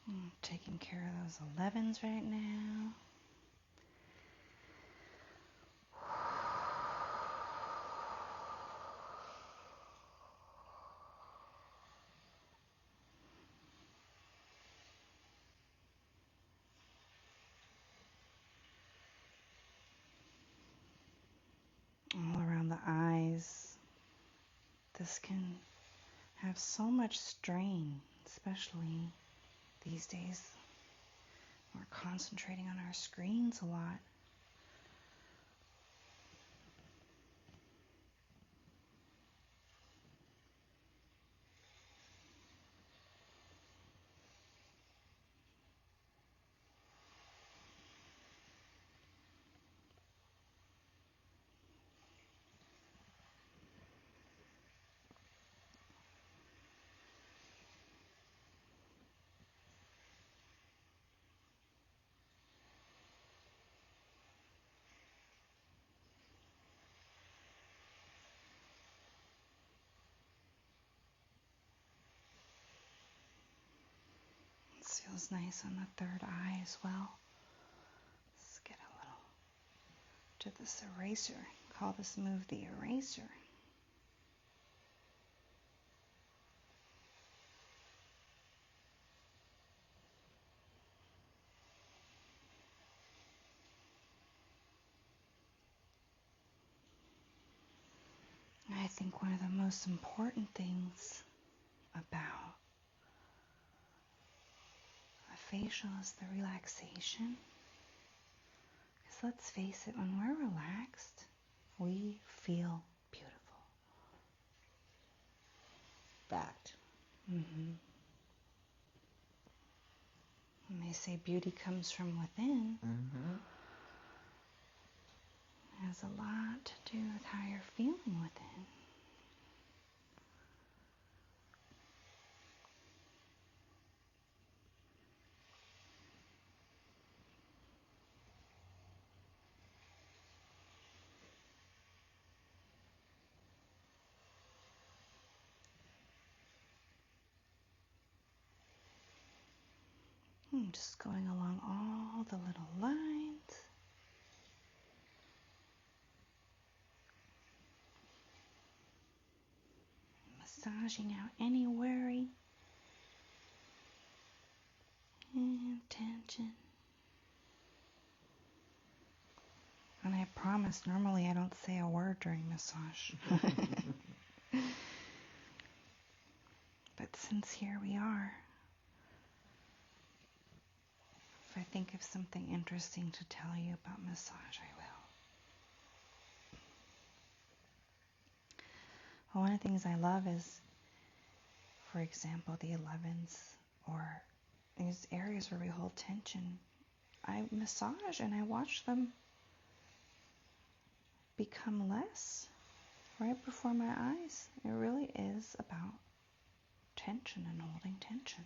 I'm taking care of those 11s right now. All around the eyes. This can have so much strain, especially these days. We're concentrating on our screens a lot. This feels nice on the third eye as well. Let's get a little to this eraser. Call this move the eraser. I think one of the most important things about a facial is the relaxation let's face it, when we're relaxed, we feel beautiful. Fact. Mm-hmm. And they say beauty comes from within. Mm-hmm. It has a lot to do with how you're feeling within. Just going along all the little lines. Massaging out any worry and tension. And I promise, normally I don't say a word during massage. But since here we are, if I think of something interesting to tell you about massage, I will. Well, one of the things I love is, for example, the 11s or these areas where we hold tension. I massage and I watch them become less right before my eyes. It really is about tension and holding tension.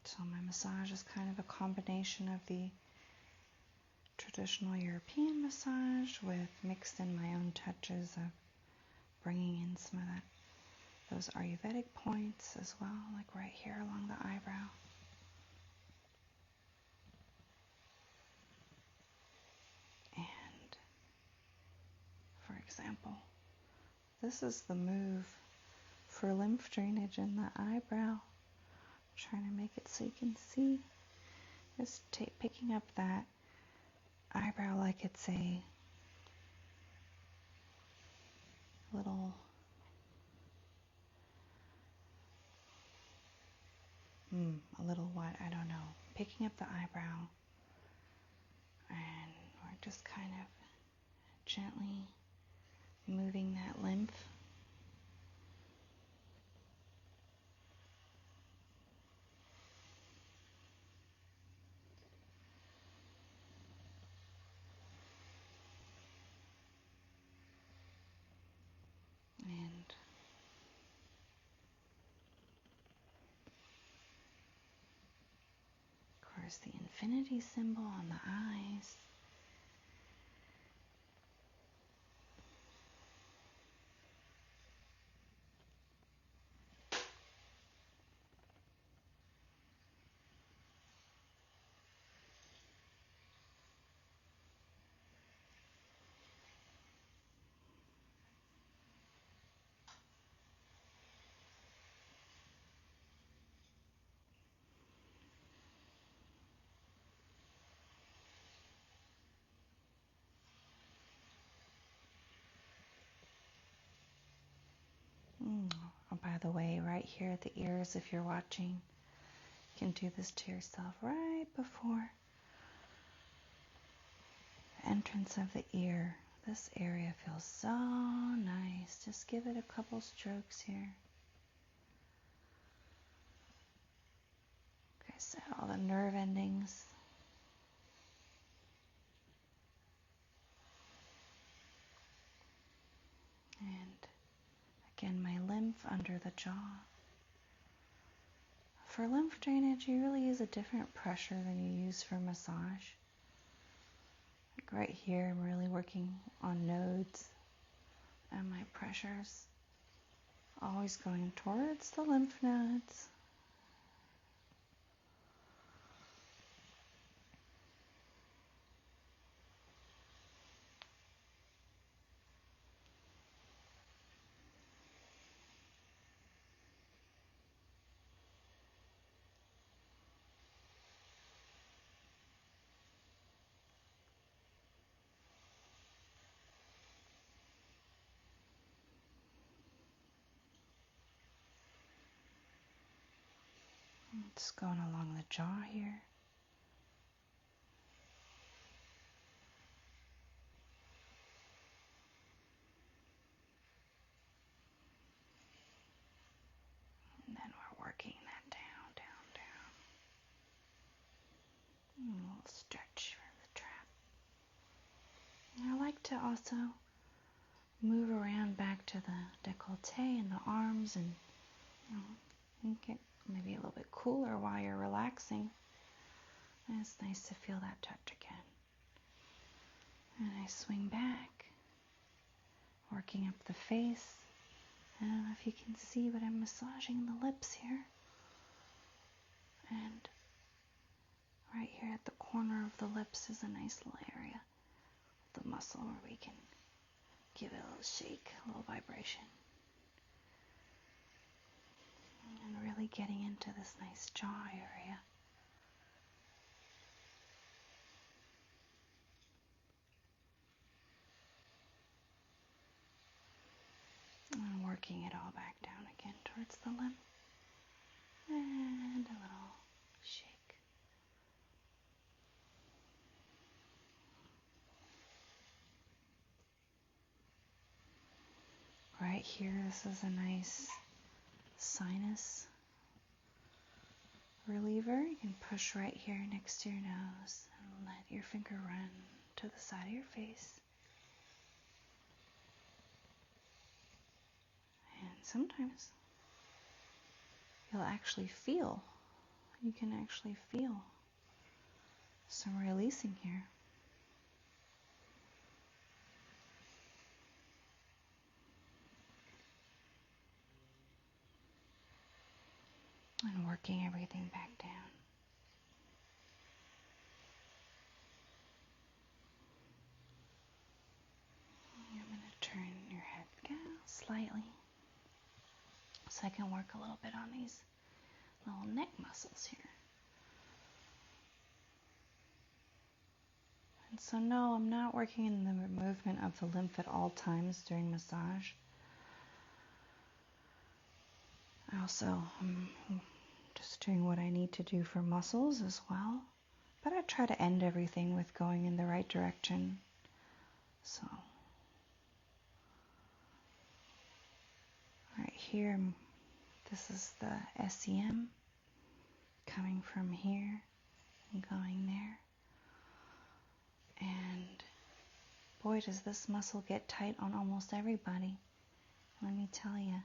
So my massage is kind of a combination of the traditional European massage with mixed in my own touches of bringing in some of those Ayurvedic points as well, like right here along the eyebrow. And for example, this is the move for lymph drainage in the eyebrow. I'm trying to make it so you can see. Just picking up that eyebrow like it's a little what, I don't know. Picking up the eyebrow, and we're just kind of gently moving that lymph. And of course the infinity symbol on the eyes. Oh, by the way, right here at the ears, if you're watching, you can do this to yourself right before the entrance of the ear. This area feels so nice. Just give it a couple strokes here. Like I said, all the nerve endings. And again, my lymph under the jaw. For lymph drainage, you really use a different pressure than you use for massage. Like right here, I'm really working on nodes, and my pressure's always going towards the lymph nodes. Just going along the jaw here. And then we're working that down, down, down. And a little stretch for the trap. And I like to also move around back to the décolleté and the arms, and make it maybe a little bit cooler while you're relaxing. And it's nice to feel that touch again. And I swing back, working up the face. I don't know if you can see, but I'm massaging the lips here. And right here at the corner of the lips is a nice little area, the muscle where we can give it a little shake, a little vibration. And really getting into this nice jaw area. And working it all back down again towards the lip. And a little shake. Right here, this is a nice sinus reliever. You can push right here next to your nose and let your finger run to the side of your face. And sometimes you can actually feel some releasing here. And working everything back down. I'm going to turn your head down slightly so I can work a little bit on these little neck muscles here. And so no, I'm not working in the movement of the lymph at all times during massage. I also am just doing what I need to do for muscles as well. But I try to end everything with going in the right direction. So, right here, this is the SEM coming from here and going there. And boy, does this muscle get tight on almost everybody. Let me tell you.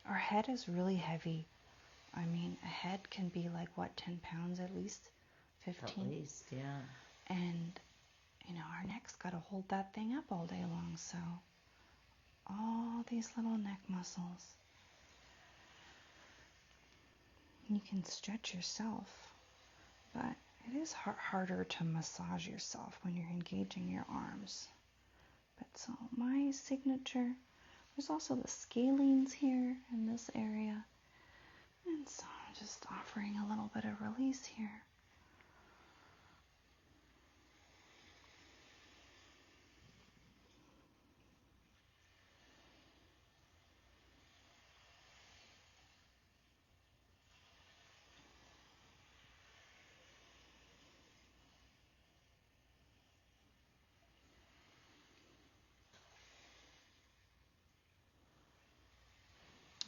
Our head is really heavy. I mean, a head can be like, what, 10 pounds at least? 15? At least, yeah. And, our neck's got to hold that thing up all day long. So, all these little neck muscles. You can stretch yourself, but it is harder to massage yourself when you're engaging your arms. But so, my signature, there's also the scalenes here in this area. And so I'm just offering a little bit of release here.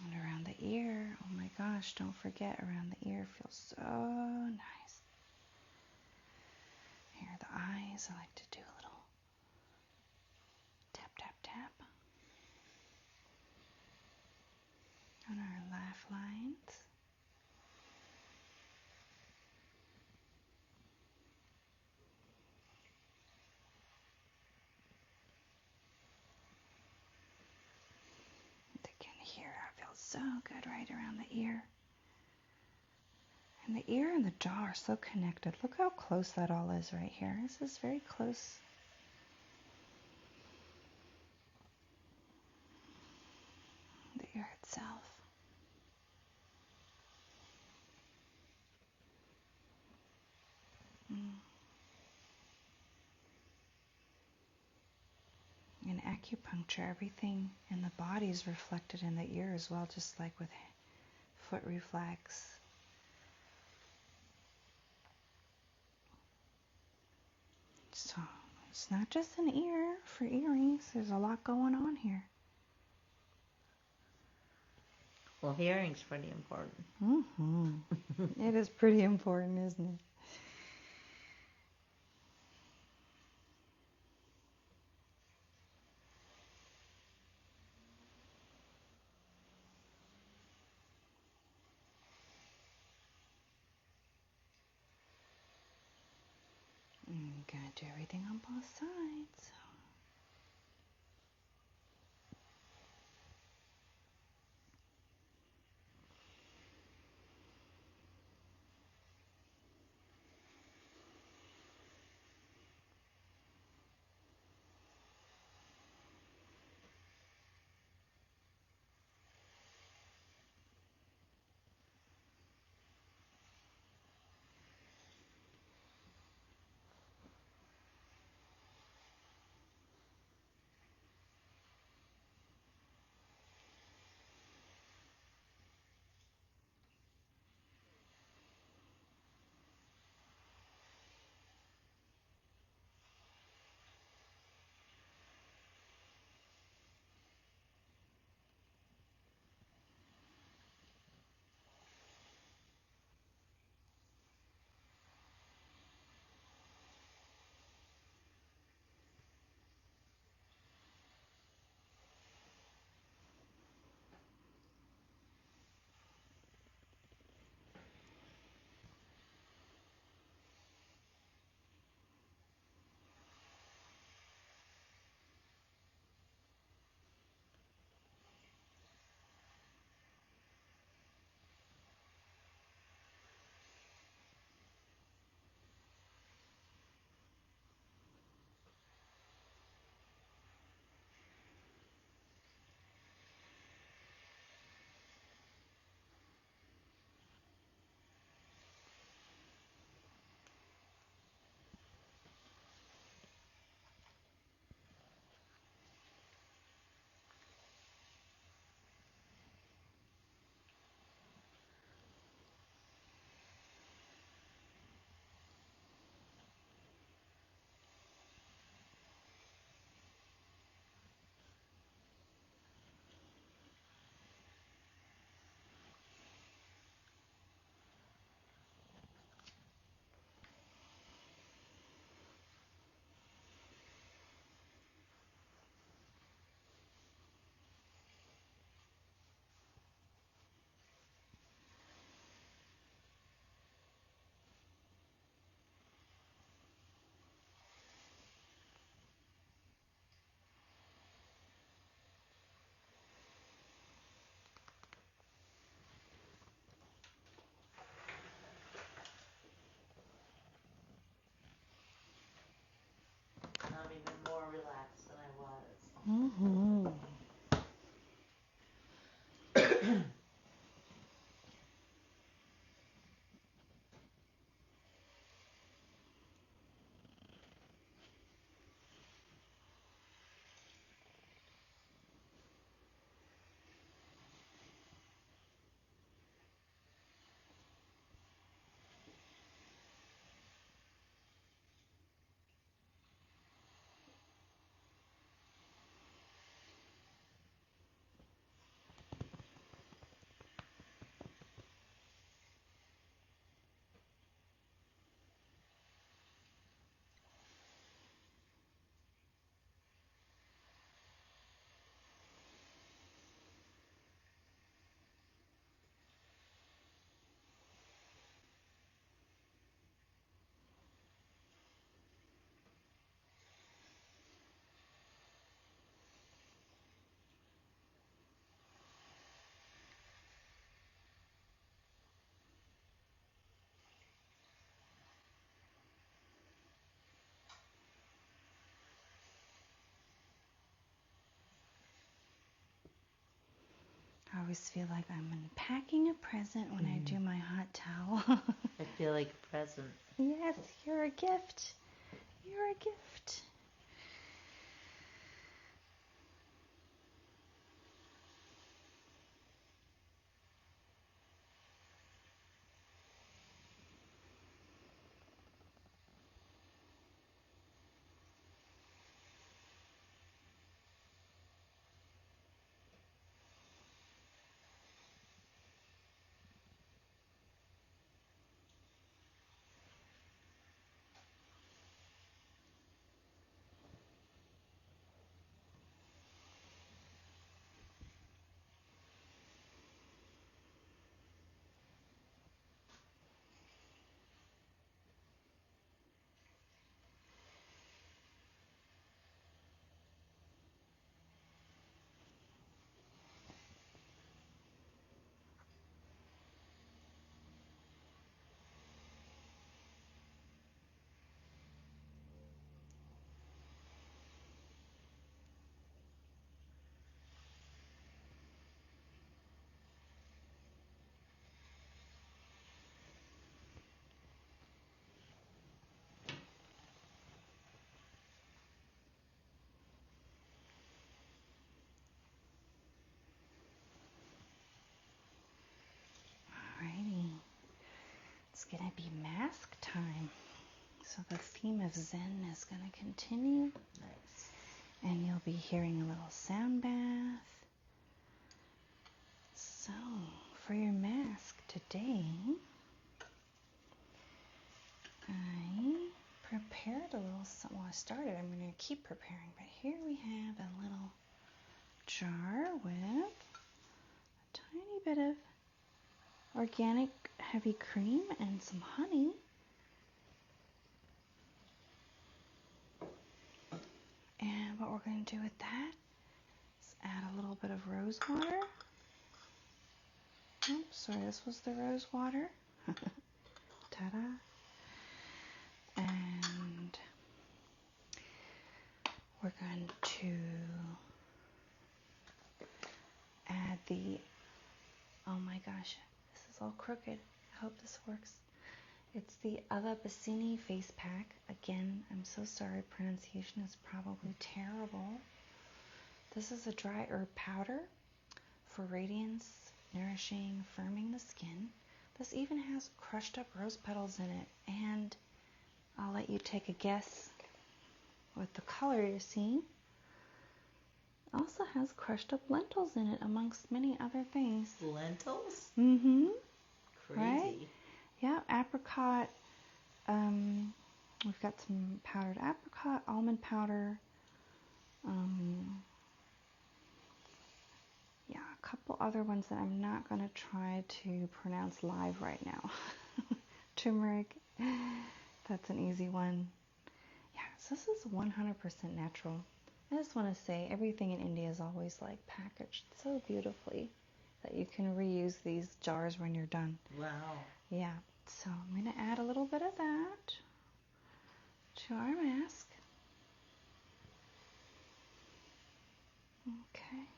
And around the ear, oh my gosh, don't forget, around the ear feels so nice. Here are the eyes, I like to do a little tap, tap, tap on our laugh lines. And again here, that feels so good right around the ear. And the ear and the jaw are so connected. Look how close that all is right here. This is very close. The ear itself. And acupuncture, everything in the body is reflected in the ear as well, just like with foot reflex. So it's not just an ear for earrings. There's a lot going on here. Well, hearing's pretty important. Mm-hmm. It is pretty important, isn't it? I'm going to do everything on both sides. I'm even more relaxed than I was. Mm-hmm. I always feel like I'm unpacking a present when I do my hot towel. I feel like a present. Yes, you're a gift. You're a gift. going to be mask time. So the theme of Zen is going to continue. Nice. And you'll be hearing a little sound bath. So, for your mask today, I prepared a little, well, I started, I'm going to keep preparing, but here we have a little jar with a tiny bit of organic heavy cream and some honey. And what we're going to do with that is add a little bit of rose water. Oops, sorry, this was the rose water. Ta-da. And we're going to add the, oh my gosh, this is all crooked. I hope this works. It's the ALLISON face pack. Again, I'm so sorry, pronunciation is probably terrible. This is a dry herb powder for radiance, nourishing, firming the skin. This even has crushed up rose petals in it, and I'll let you take a guess with the color you're seeing. It also has crushed up lentils in it, amongst many other things. Lentils? Mm-hmm. Crazy. Right? Yeah, apricot. We've got some powdered apricot, almond powder. Yeah, a couple other ones that I'm not going to try to pronounce live right now. Turmeric, that's an easy one. Yeah, so this is 100% natural. I just want to say everything in India is always like packaged so beautifully that you can reuse these jars when you're done. Wow. Yeah, so I'm going to add a little bit of that to our mask. Okay.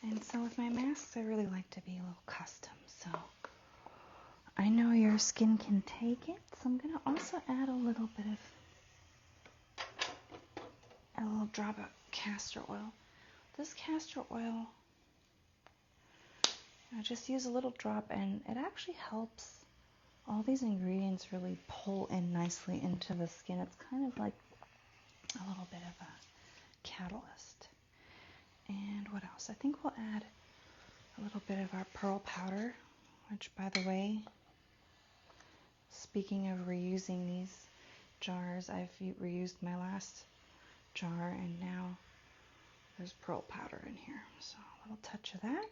And so with my masks, I really like to be a little custom. So I know your skin can take it. So I'm going to also add a little drop of castor oil. This castor oil, I just use a little drop, and it actually helps all these ingredients really pull in nicely into the skin. It's kind of like a little bit of a catalyst. And what else? I think we'll add a little bit of our pearl powder, which, by the way, speaking of reusing these jars, I've reused my last jar, and now there's pearl powder in here. So a little touch of that.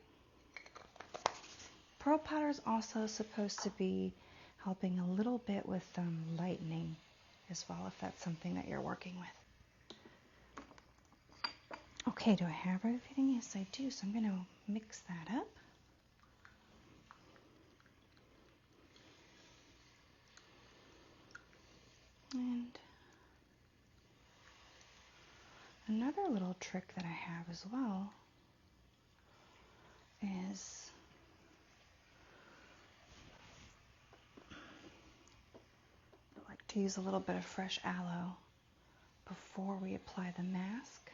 Pearl powder is also supposed to be helping a little bit with lightening as well, if that's something that you're working with. Okay, do I have everything? Yes, I do. So I'm going to mix that up. And another little trick that I have as well is I like to use a little bit of fresh aloe before we apply the mask.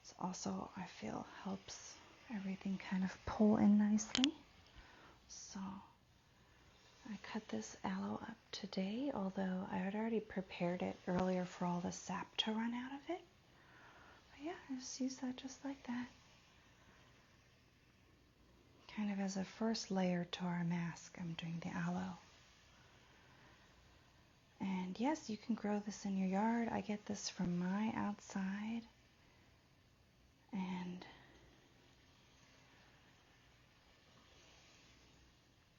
This also, I feel, helps everything kind of pull in nicely. So I cut this aloe up today, although I had already prepared it earlier for all the sap to run out of it. But yeah, I just use that just like that. Kind of as a first layer to our mask, I'm doing the aloe. And yes, you can grow this in your yard. I get this from my outside. And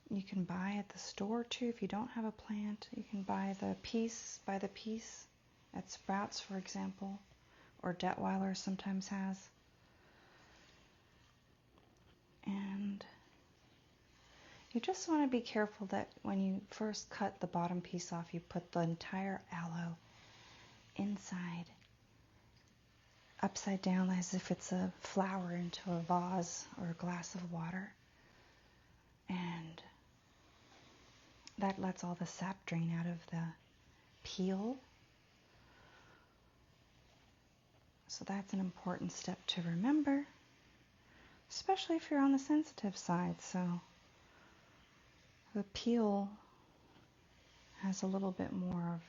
you can buy at the store too. If you don't have a plant, you can buy the piece at Sprouts, for example, or Detweiler sometimes has. And you just want to be careful that when you first cut the bottom piece off, you put the entire aloe inside, upside down, as if it's a flower into a vase or a glass of water. And that lets all the sap drain out of the peel. So that's an important step to remember, especially if you're on the sensitive side. So The peel has a little bit more of,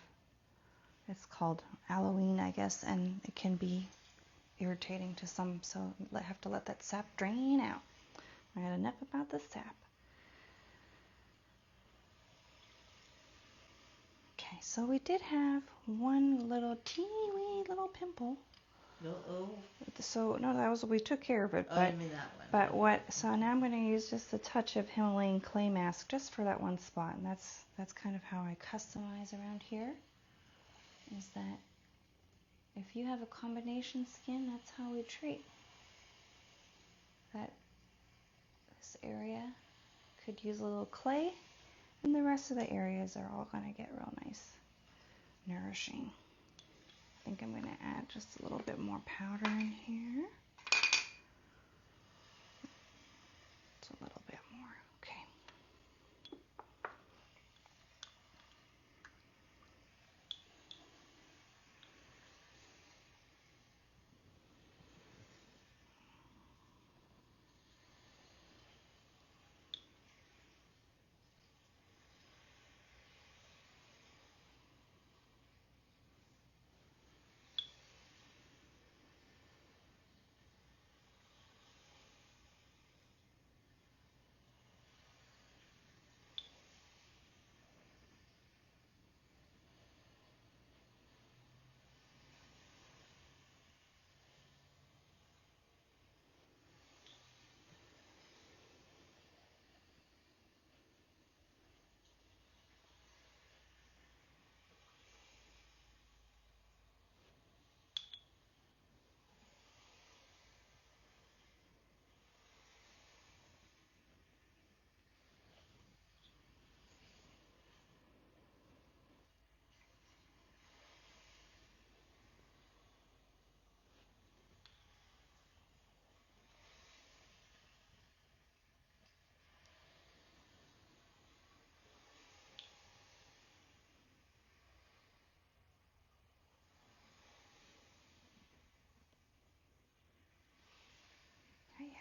it's called Halloween, I guess, and it can be irritating to some, so I have to let that sap drain out. I had enough about the sap. Okay, so we did have one little teeny wee little pimple. No, So no, that was, we took care of it. oh, But you mean that one? but what? So now I'm going to use just a touch of Himalayan clay mask just for that one spot, and that's kind of how I customize around here. Is that if you have a combination skin, that's how we treat. That this area could use a little clay, and the rest of the areas are all going to get real nice, nourishing. I think I'm going to add just a little bit more powder in here. Just a little bit more. Okay.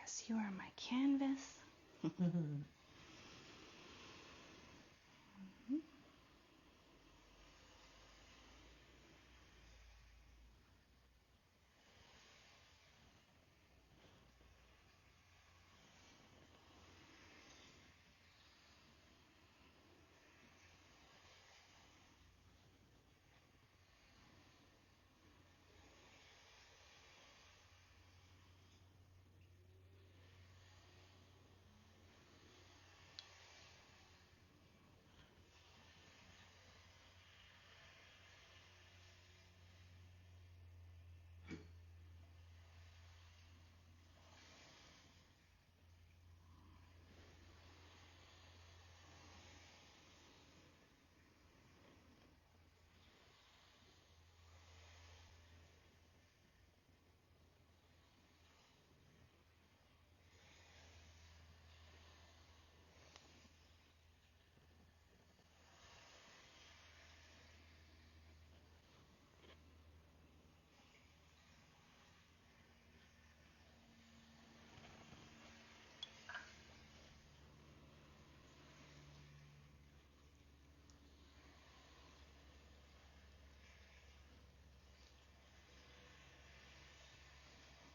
Yes, you are my canvas.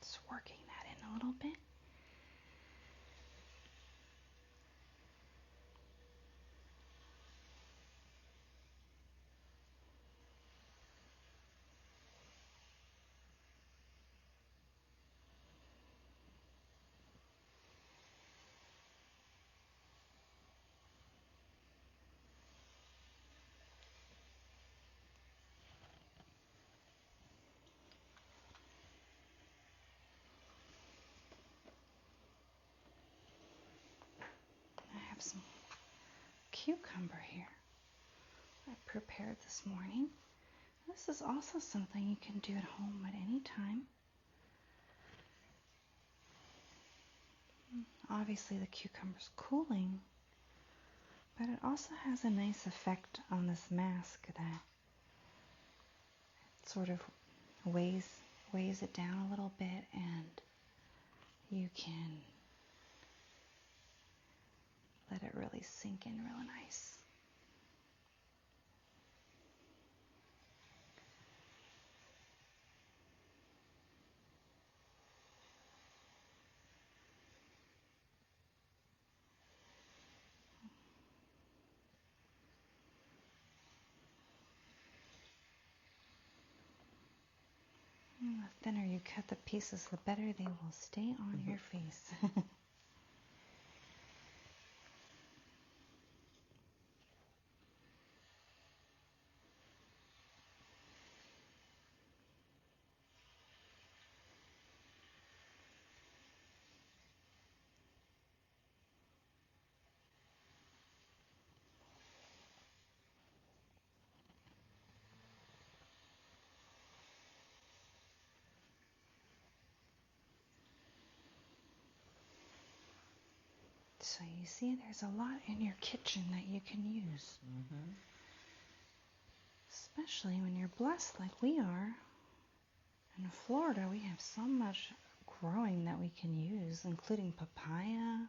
Just working that in a little bit. I have some cucumber here I prepared this morning. This is also something you can do at home at any time. Obviously the cucumber's cooling, but it also has a nice effect on this mask that sort of weighs it down a little bit, and you can let it really sink in real nice. The thinner you cut the pieces, the better they will stay on your face. So you see, there's a lot in your kitchen that you can use. Mm-hmm. Especially when you're blessed like we are. In Florida, we have so much growing that we can use, including papaya.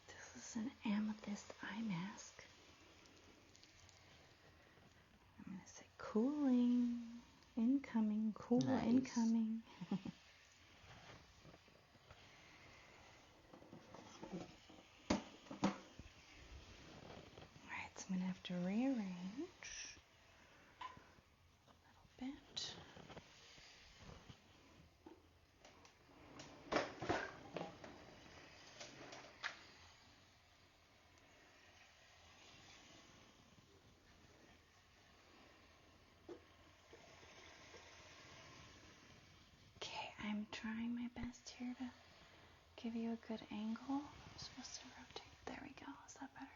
This is an amethyst eye mask. I'm going to say cooling, incoming, cool, Nice. incoming. Alright, so I'm going to have to rearrange a little bit. I'm trying my best here to give you a good angle. I'm supposed to rotate. There we go. Is that better?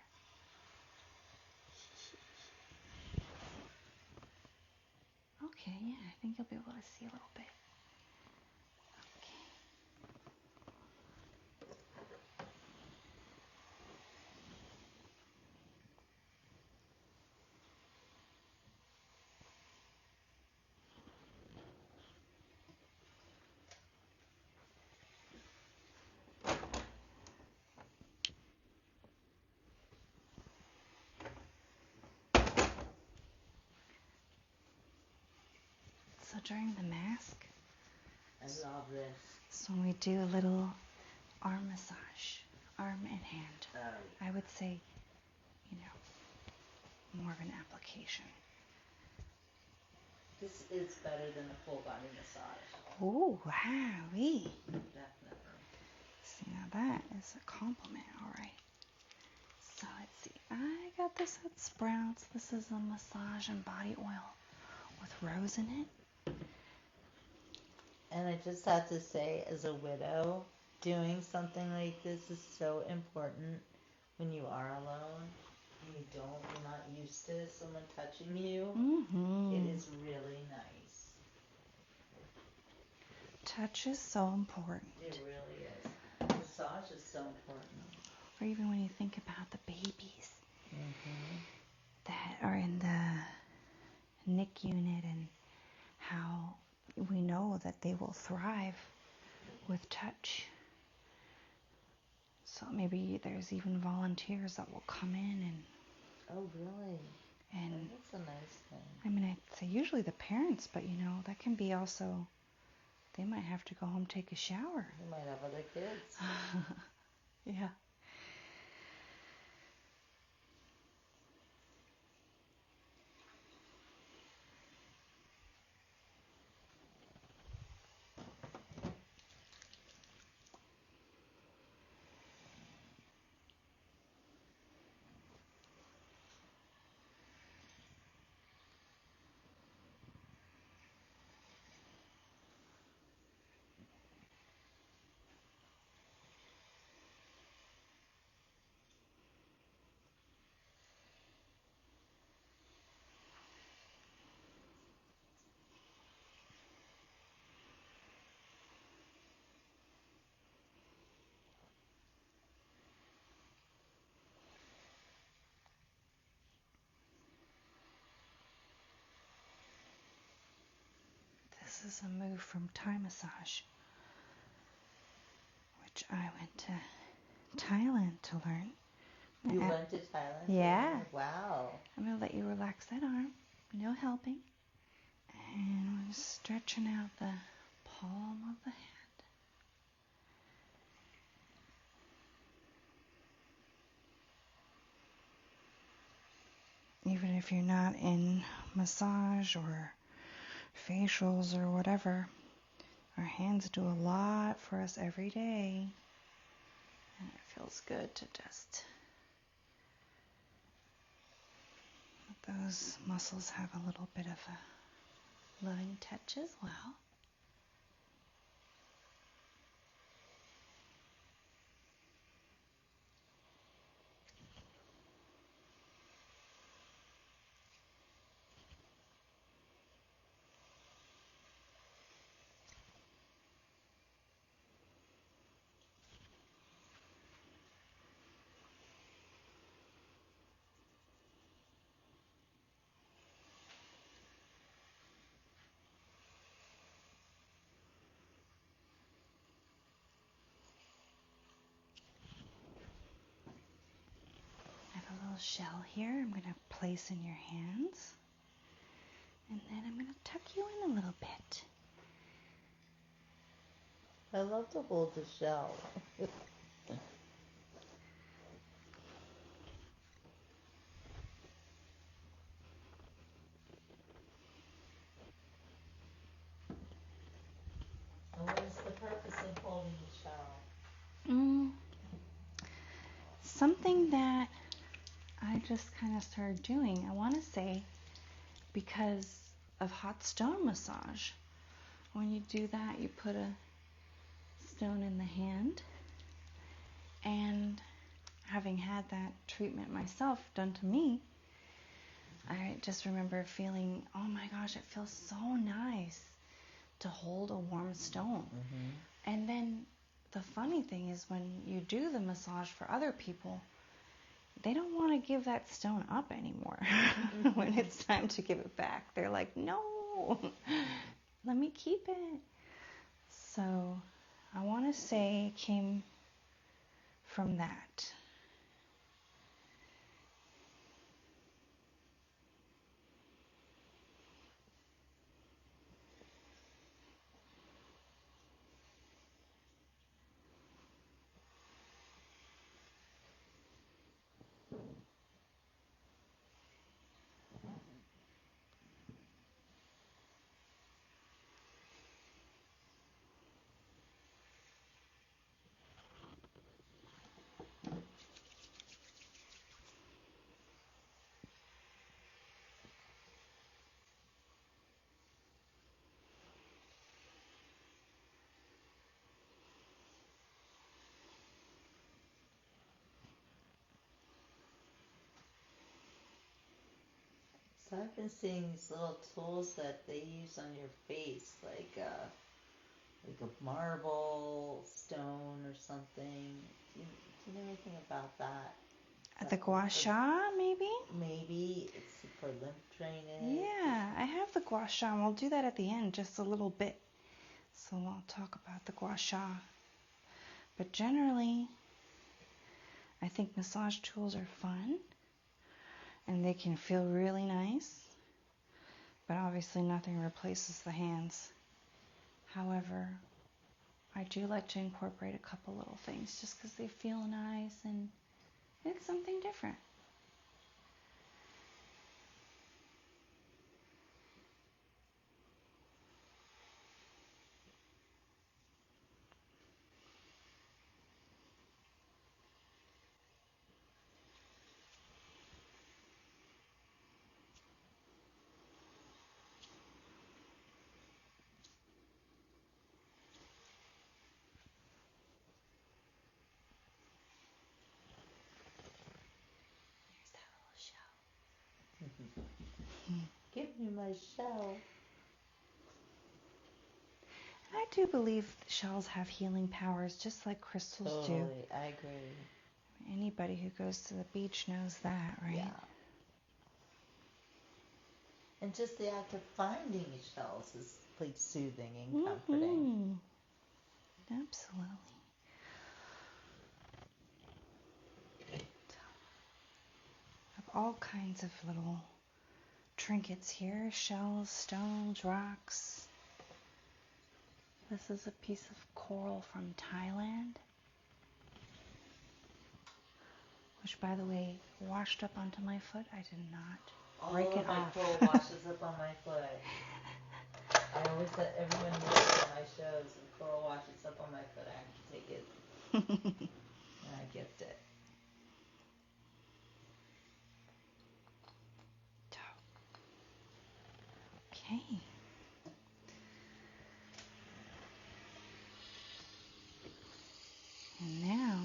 Okay, yeah, I think you'll be able to see a little bit. Okay. So during the mask, I love this. so when we do a little arm massage, arm and hand, I would say, more of an application. This is better than a full body massage. Oh, wowee. Definitely. See, now that is a compliment, all right. So let's see. I got this at Sprouts. This is a massage and body oil with rose in it. And I just have to say, as a widow, doing something like this is so important when you are alone. You're not used to someone touching you. Mm-hmm. It is really nice. Touch is so important. It really is. Massage is so important. Or even when you think about the babies Mm-hmm. that are in the NIC unit and how we know that they will thrive with touch. So maybe there's even volunteers that will come in and Oh, really? And that's a nice thing. I mean, I'd say usually the parents, but that can be also, they might have to go home, take a shower. They might have other kids. Yeah. This is a move from Thai massage, which I went to Thailand to learn. You went to Thailand? Yeah. Wow. I'm going to let you relax that arm. No helping. And we're just stretching out the palm of the hand. Even if you're not in massage or facials or whatever, our hands do a lot for us every day. And it feels good to just let those muscles have a little bit of a loving touch as well. I have a little shell here I'm going to place in your hands. And then I'm going to tuck you in a little bit. I love to hold the shell. And what is the purpose of holding the shell? Something that I just kind of started doing, I want to say, because of hot stone massage. When you do that, you put a stone in the hand, and having had that treatment myself done to me, I just remember feeling, oh my gosh, it feels so nice to hold a warm stone. Mm-hmm. And then the funny thing is when you do the massage for other people, they don't want to give that stone up anymore. When it's time to give it back, they're like, no, let me keep it. So I want to say it came from that. So I've been seeing these little tools that they use on your face, like a marble stone or something. Do you know anything about that? The gua sha, maybe? Maybe it's for lymph drainage. Yeah, I have the gua sha, and we'll do that at the end, just a little bit. So I'll talk about the gua sha. But generally, I think massage tools are fun. and they can feel really nice, but obviously nothing replaces the hands. However, I do like to incorporate a couple little things just because they feel nice and it's something different. Give me my shell. I do believe shells have healing powers just like crystals do. Totally, I agree. Anybody who goes to the beach knows that, right? Yeah. And just the act of finding shells is like soothing and comforting. Absolutely. I have all kinds of little trinkets here, shells, stones, rocks. This is a piece of coral from Thailand, which, by the way, washed up onto my foot. I did not break it my off. coral washes up on my foot. I always let everyone know at my shows, and coral washes up on my foot, I have to take it. And I gift it. Okay. And now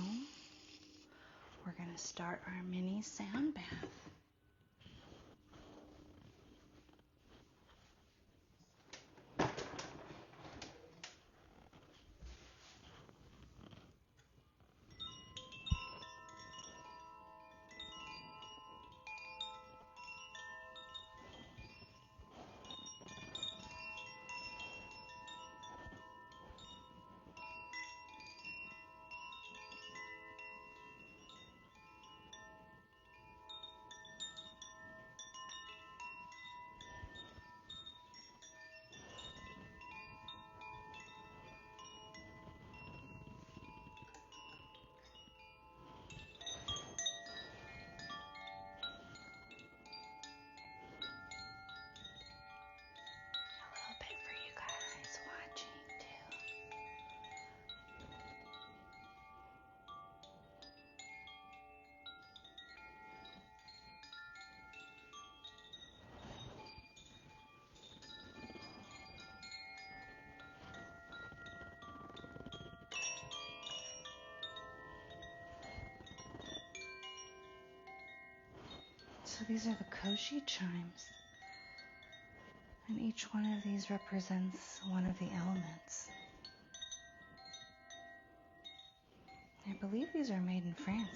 we're going to start our mini sound bath. So these are the koshi chimes, and each one of these represents one of the elements. I believe these are made in France.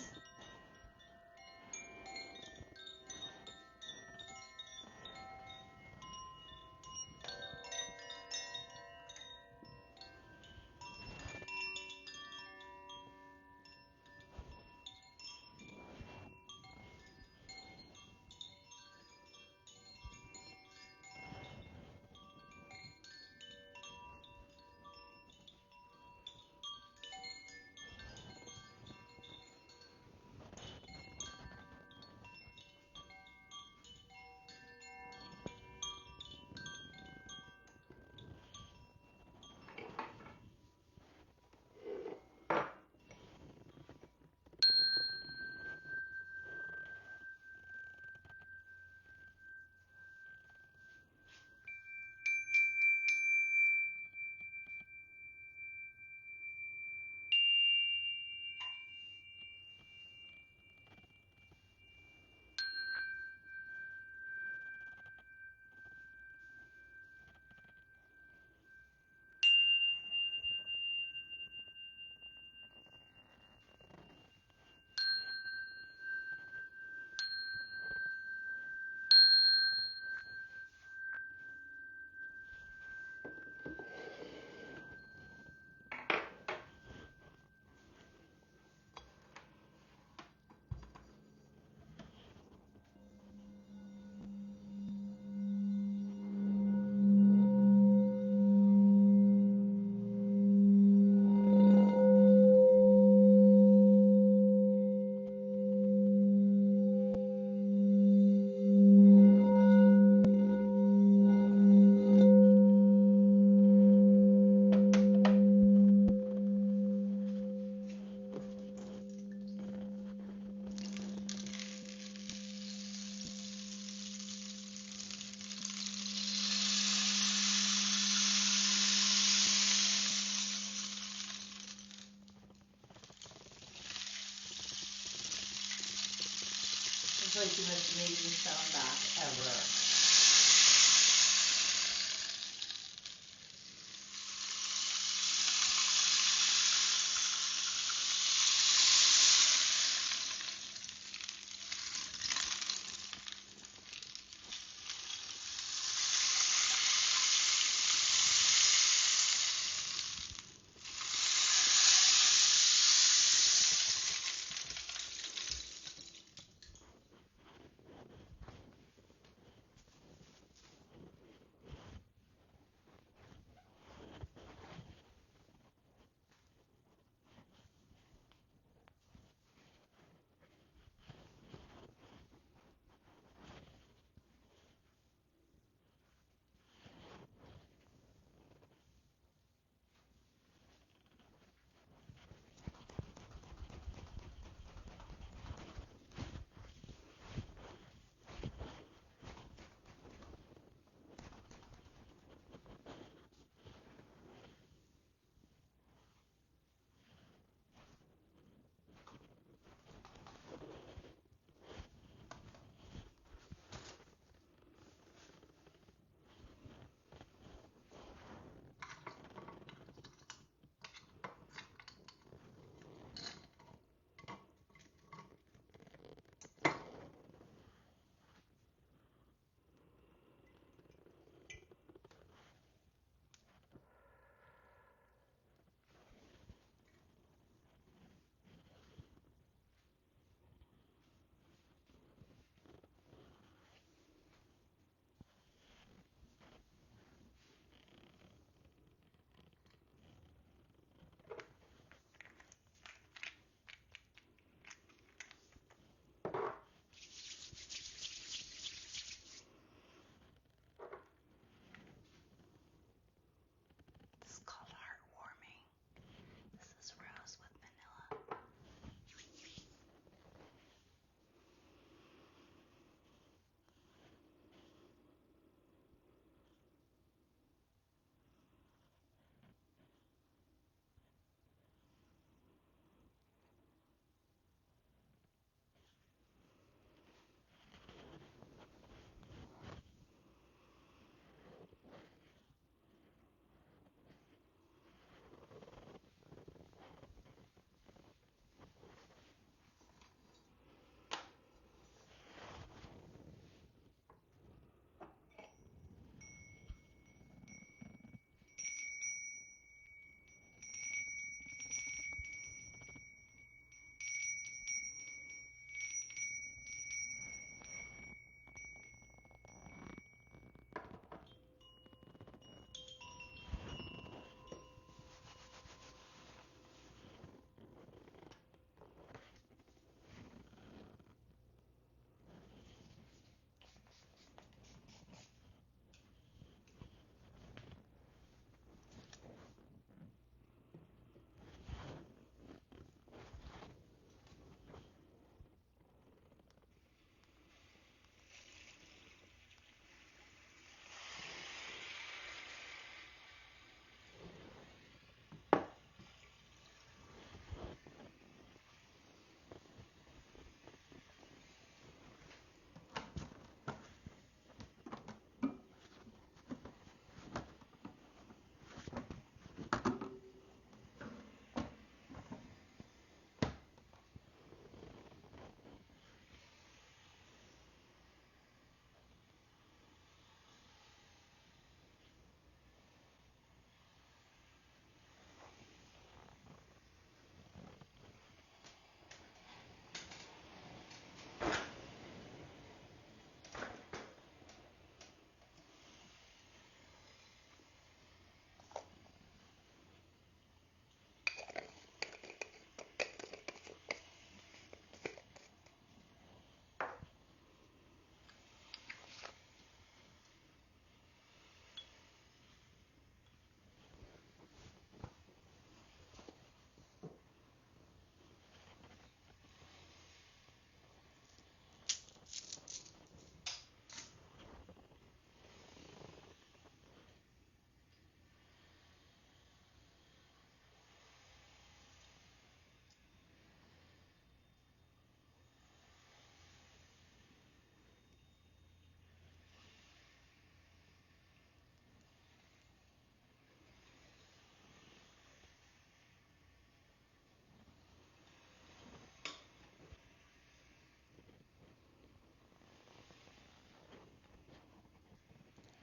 It's like the most amazing sound bath ever.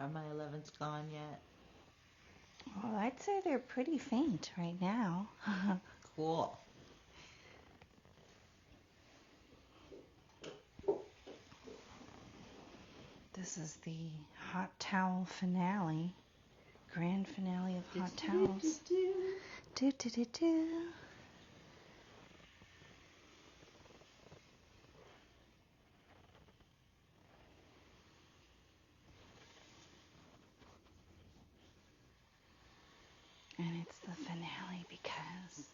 Are my 11s gone yet? Well, I'd say they're pretty faint right now. Cool. This is the hot towel finale, grand finale of hot towels. Do do do do. And it's the finale because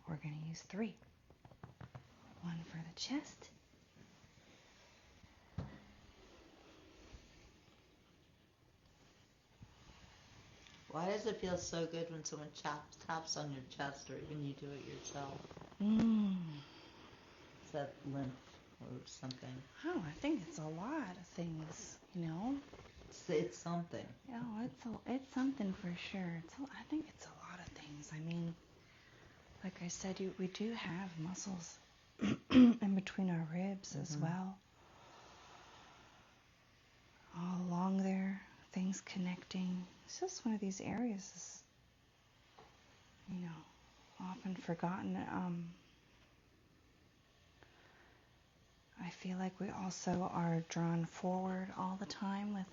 we're going to use 3. 1 for the chest. Why does it feel so good when someone taps on your chest or even you do it yourself? Is that lymph or something? Oh, I think it's a lot of things, you know. It's something. Oh, it's something for sure. I think it's a lot of things. I mean, like I said, we do have muscles in between our ribs as well. All along there, things connecting. It's just one of these areas is, you know, often forgotten. I feel like we also are drawn forward all the time with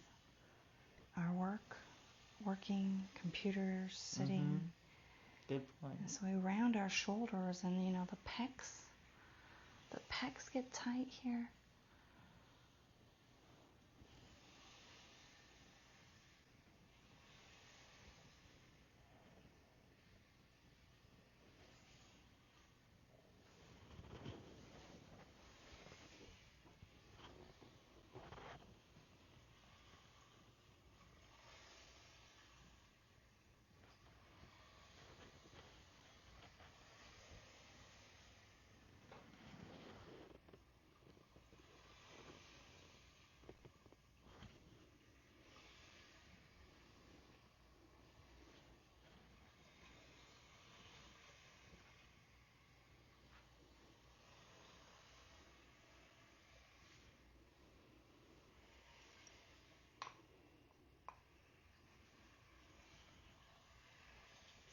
our working, computers, sitting. Good point. And so we round our shoulders and, you know, the pecs get tight here.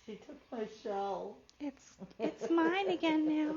She took my shell. It's mine again now.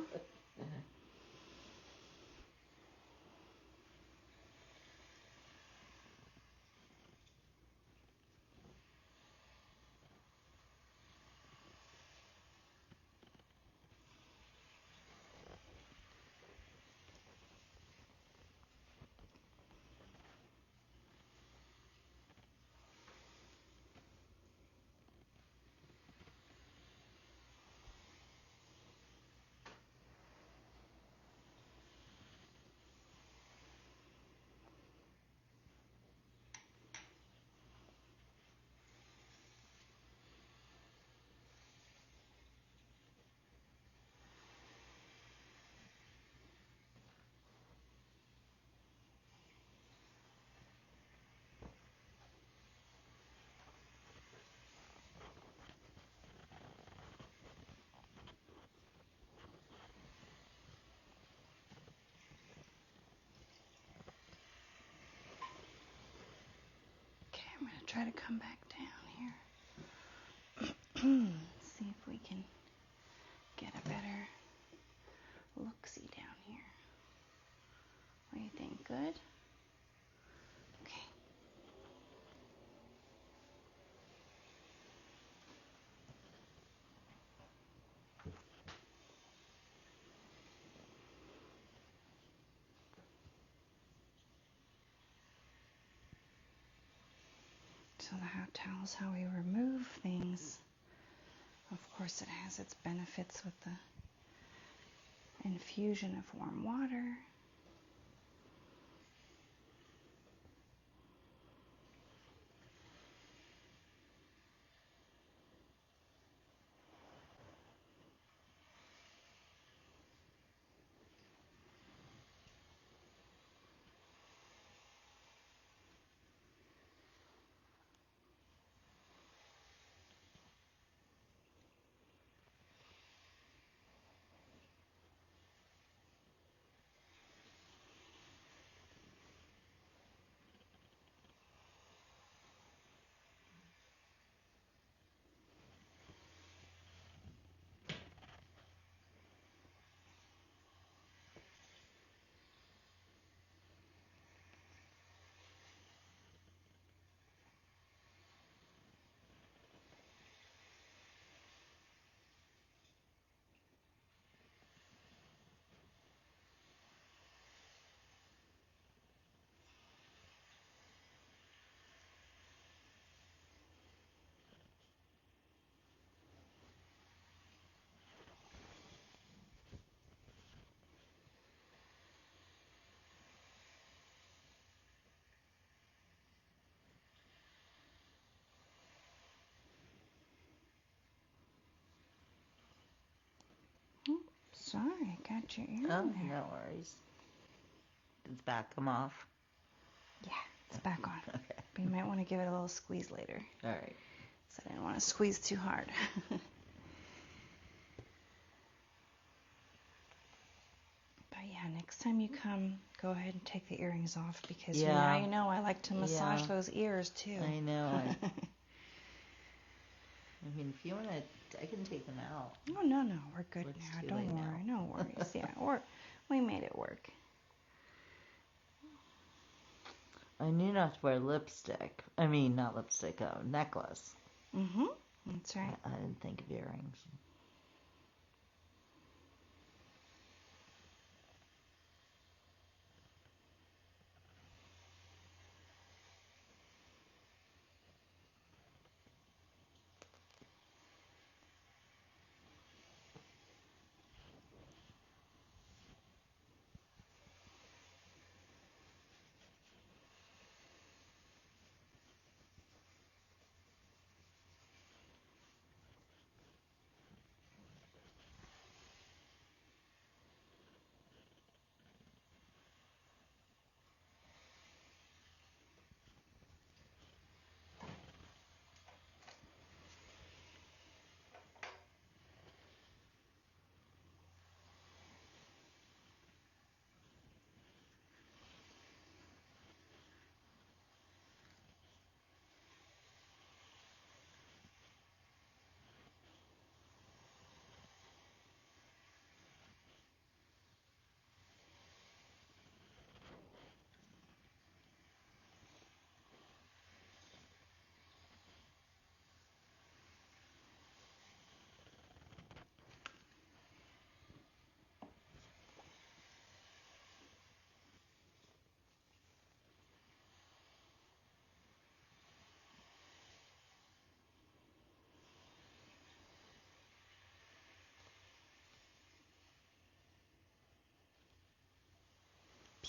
I'm going to try to come back down here. See if we can get a better look-see down here. What do you think? Good? Okay. So the hot towel is how we remove things. Of course, it has its benefits with the infusion of warm water. Sorry, got your ear Oh, in there. no worries. Did the back come off? Yeah, it's back on. Okay. But you might want to give it a little squeeze later. All right. So I didn't want to squeeze too hard. But yeah, next time you come, go ahead and take the earrings off because now you know I like to massage those ears too. I know. I mean, if you want to, I can take them out. Oh, no, we're good It's now. too Don't late worry. now. No worries. Yeah, we made it work. I knew not to wear lipstick. I mean, not lipstick, necklace. Mm-hmm. That's right. I didn't think of earrings.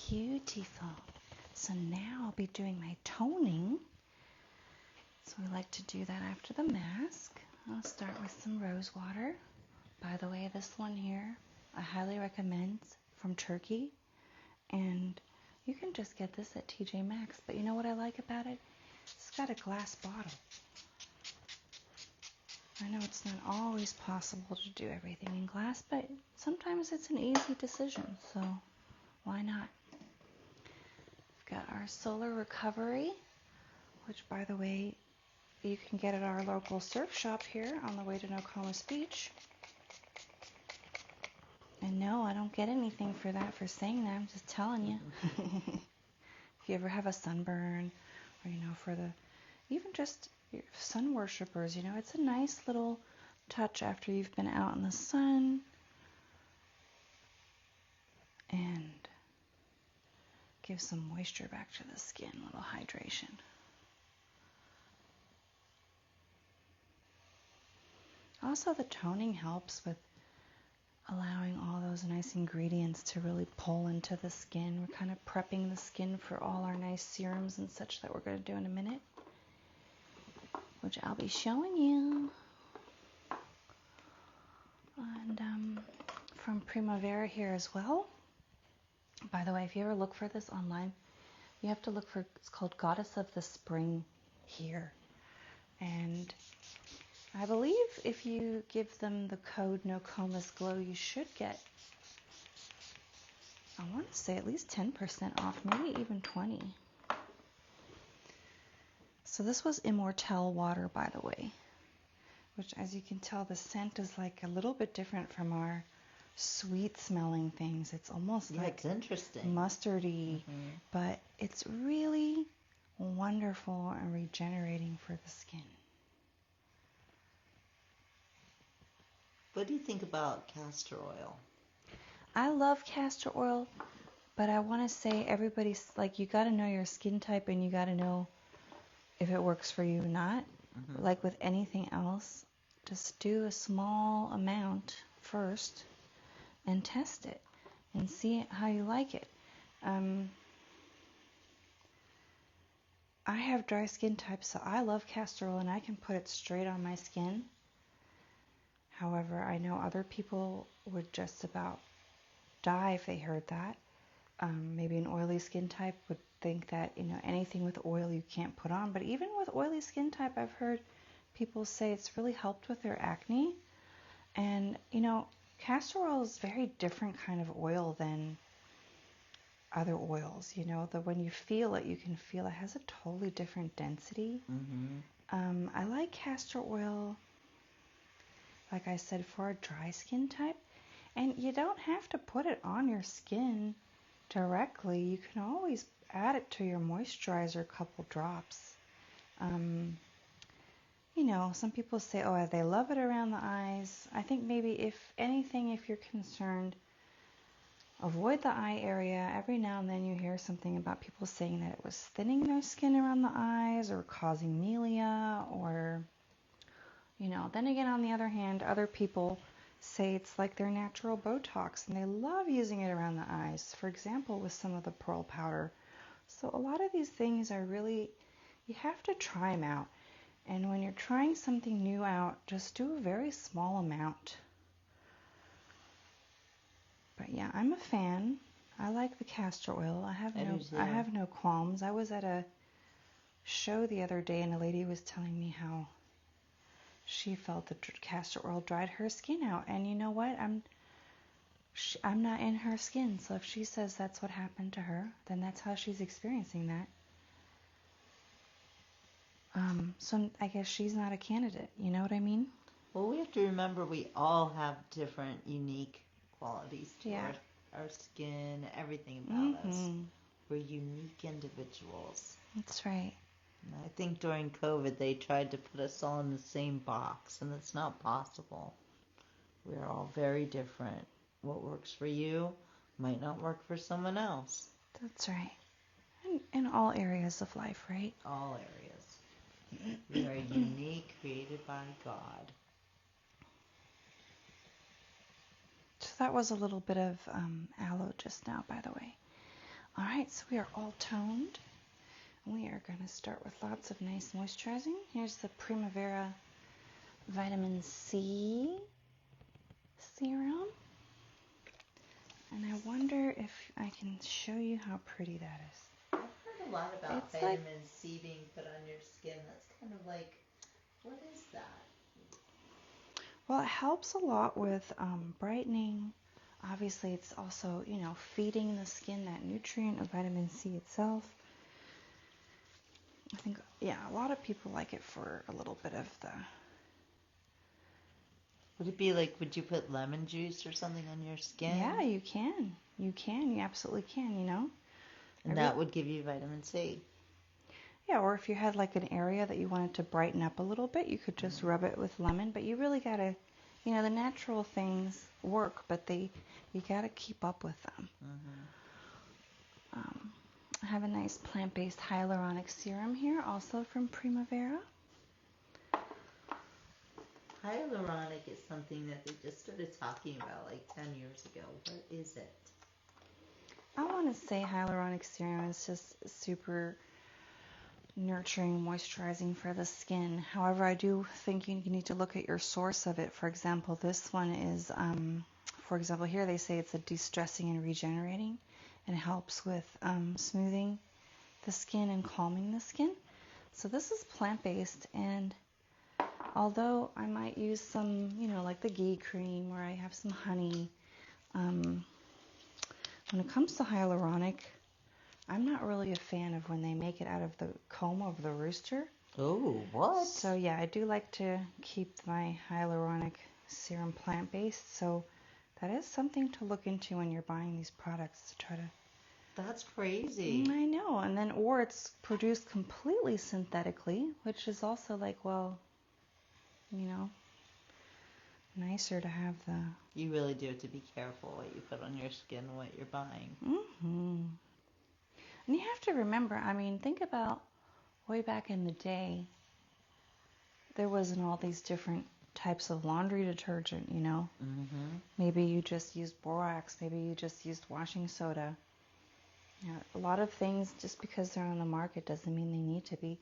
Beautiful. So now I'll be doing my toning. So we like to do that after the mask. I'll start with some rose water. By the way, this one here, I highly recommend, from Turkey. And you can just get this at TJ Maxx. But you know what I like about it? It's got a glass bottle. I know it's not always possible to do everything in glass, but sometimes it's an easy decision. So why not? We've got our Solar Recovery, which, by the way, you can get at our local surf shop here on the way to Nokomis Beach. And no, I don't get anything for that, for saying that. I'm just telling you. If you ever have a sunburn, or, for the, even just sun worshipers, it's a nice little touch after you've been out in the sun. And give some moisture back to the skin, a little hydration. Also, the toning helps with allowing all those nice ingredients to really pull into the skin. We're kind of prepping the skin for all our nice serums and such that we're going to do in a minute, which I'll be showing you. And from Primavera here as well. By the way, if you ever look for this online, you have to look for, it's called Goddess of the Spring here. And I believe if you give them the code Nokomis Glow, you should get, I want to say, at least 10% off, maybe even 20. So this was Immortelle water, by the way, which, as you can tell, the scent is like a little bit different from our sweet smelling things. It's almost like it's interesting. Mustardy, but it's really wonderful and regenerating for the skin. What do you think about castor oil? I love castor oil, but I want to say everybody's like, you got to know your skin type and you got to know if it works for you or not. Like with anything else, just do a small amount first and test it and see how you like it. I have dry skin type, so I love castor oil and I can put it straight on my skin. However, I know other people would just about die if they heard that. Maybe an oily skin type would think that, anything with oil you can't put on. But even with oily skin type, I've heard people say it's really helped with their acne. And, castor oil is a very different kind of oil than other oils. When you feel it, you can feel it has a totally different density. Mm-hmm. I like castor oil, like I said, for a dry skin type. And you don't have to put it on your skin directly. You can always add it to your moisturizer, a couple drops. Some people say, oh, they love it around the eyes. I think maybe if anything, if you're concerned, avoid the eye area. Every now and then you hear something about people saying that it was thinning their skin around the eyes or causing melia, or, then again, on the other hand, other people say it's like their natural Botox and they love using it around the eyes, for example, with some of the pearl powder. So a lot of these things are really, you have to try them out. And when you're trying something new out, just do a very small amount. But yeah, I'm a fan. I like the castor oil. I have no qualms. I was at a show the other day and a lady was telling me how she felt the castor oil dried her skin out. And you know what? I'm not in her skin, so if she says that's what happened to her, then that's how she's experiencing that. So I guess she's not a candidate. You know what I mean? Well, we have to remember we all have different, unique qualities to our skin, everything about us. We're unique individuals. That's right. And I think during COVID they tried to put us all in the same box, and it's not possible. We're all very different. What works for you might not work for someone else. That's right. In all areas of life, right? All areas. We are unique, created by God. So that was a little bit of aloe just now, by the way. All right, so we are all toned. We are going to start with lots of nice moisturizing. Here's the Primavera Vitamin C serum. And I wonder if I can show you how pretty that is. I've heard a lot about vitamin C being put on your skin. That's kind of like, what is that? Well, it helps a lot with brightening. Obviously, it's also, feeding the skin that nutrient of vitamin C itself. I think, a lot of people like it for a little bit of the... Would it be like, would you put lemon juice or something on your skin? Yeah, you can. You absolutely can, And that would give you vitamin C. Yeah, or if you had like an area that you wanted to brighten up a little bit, you could just rub it with lemon. But you really got to, the natural things work, but you got to keep up with them. I have a nice plant-based hyaluronic serum here, also from Primavera. Hyaluronic is something that they just started talking about like 10 years ago. What is it? I want to say hyaluronic serum is just super nurturing, moisturizing for the skin. However, I do think you need to look at your source of it. For example, this one is, for example, here they say it's a de-stressing and regenerating, and helps with smoothing the skin and calming the skin. So this is plant-based, and although I might use some, like the ghee cream, where I have some honey, when it comes to hyaluronic, I'm not really a fan of when they make it out of the comb of the rooster. Oh, what? So yeah, I do like to keep my hyaluronic serum plant-based. So that is something to look into when you're buying these products, to try to... That's crazy. I know. And then, or it's produced completely synthetically, which is also like, well, nicer to have the... You really do have to be careful what you put on your skin, what you're buying. And you have to remember, think about way back in the day, there wasn't all these different types of laundry detergent, Maybe you just used borax, maybe you just used washing soda. A lot of things, just because they're on the market doesn't mean they need to be.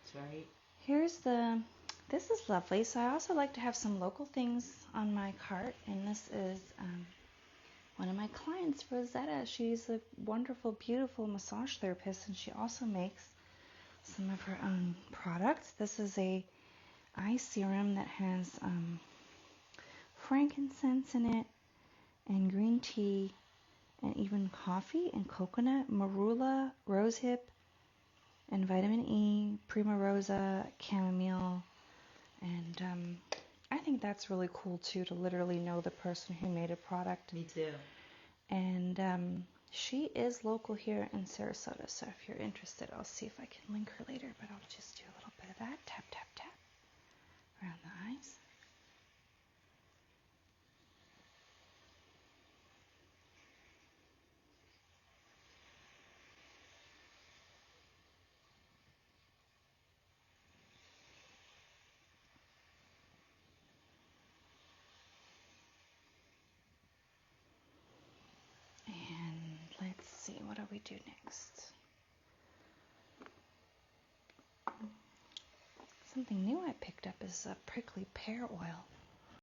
That's right. Here's the This is lovely. So I also like to have some local things on my cart, and this is one of my clients, Rosetta. She's a wonderful, beautiful massage therapist, and she also makes some of her own products. This is a eye serum that has frankincense in it, and green tea, and even coffee and coconut, marula, rosehip, and vitamin E, primorosa, chamomile. And I think that's really cool too, to literally know the person who made a product. Me too. And she is local here in Sarasota, so if you're interested, I'll see if I can link her later, but I'll just do a little bit of that. Tap, tap, tap around the eyes. And let's see, what do we do next? Something new I picked up is a prickly pear oil.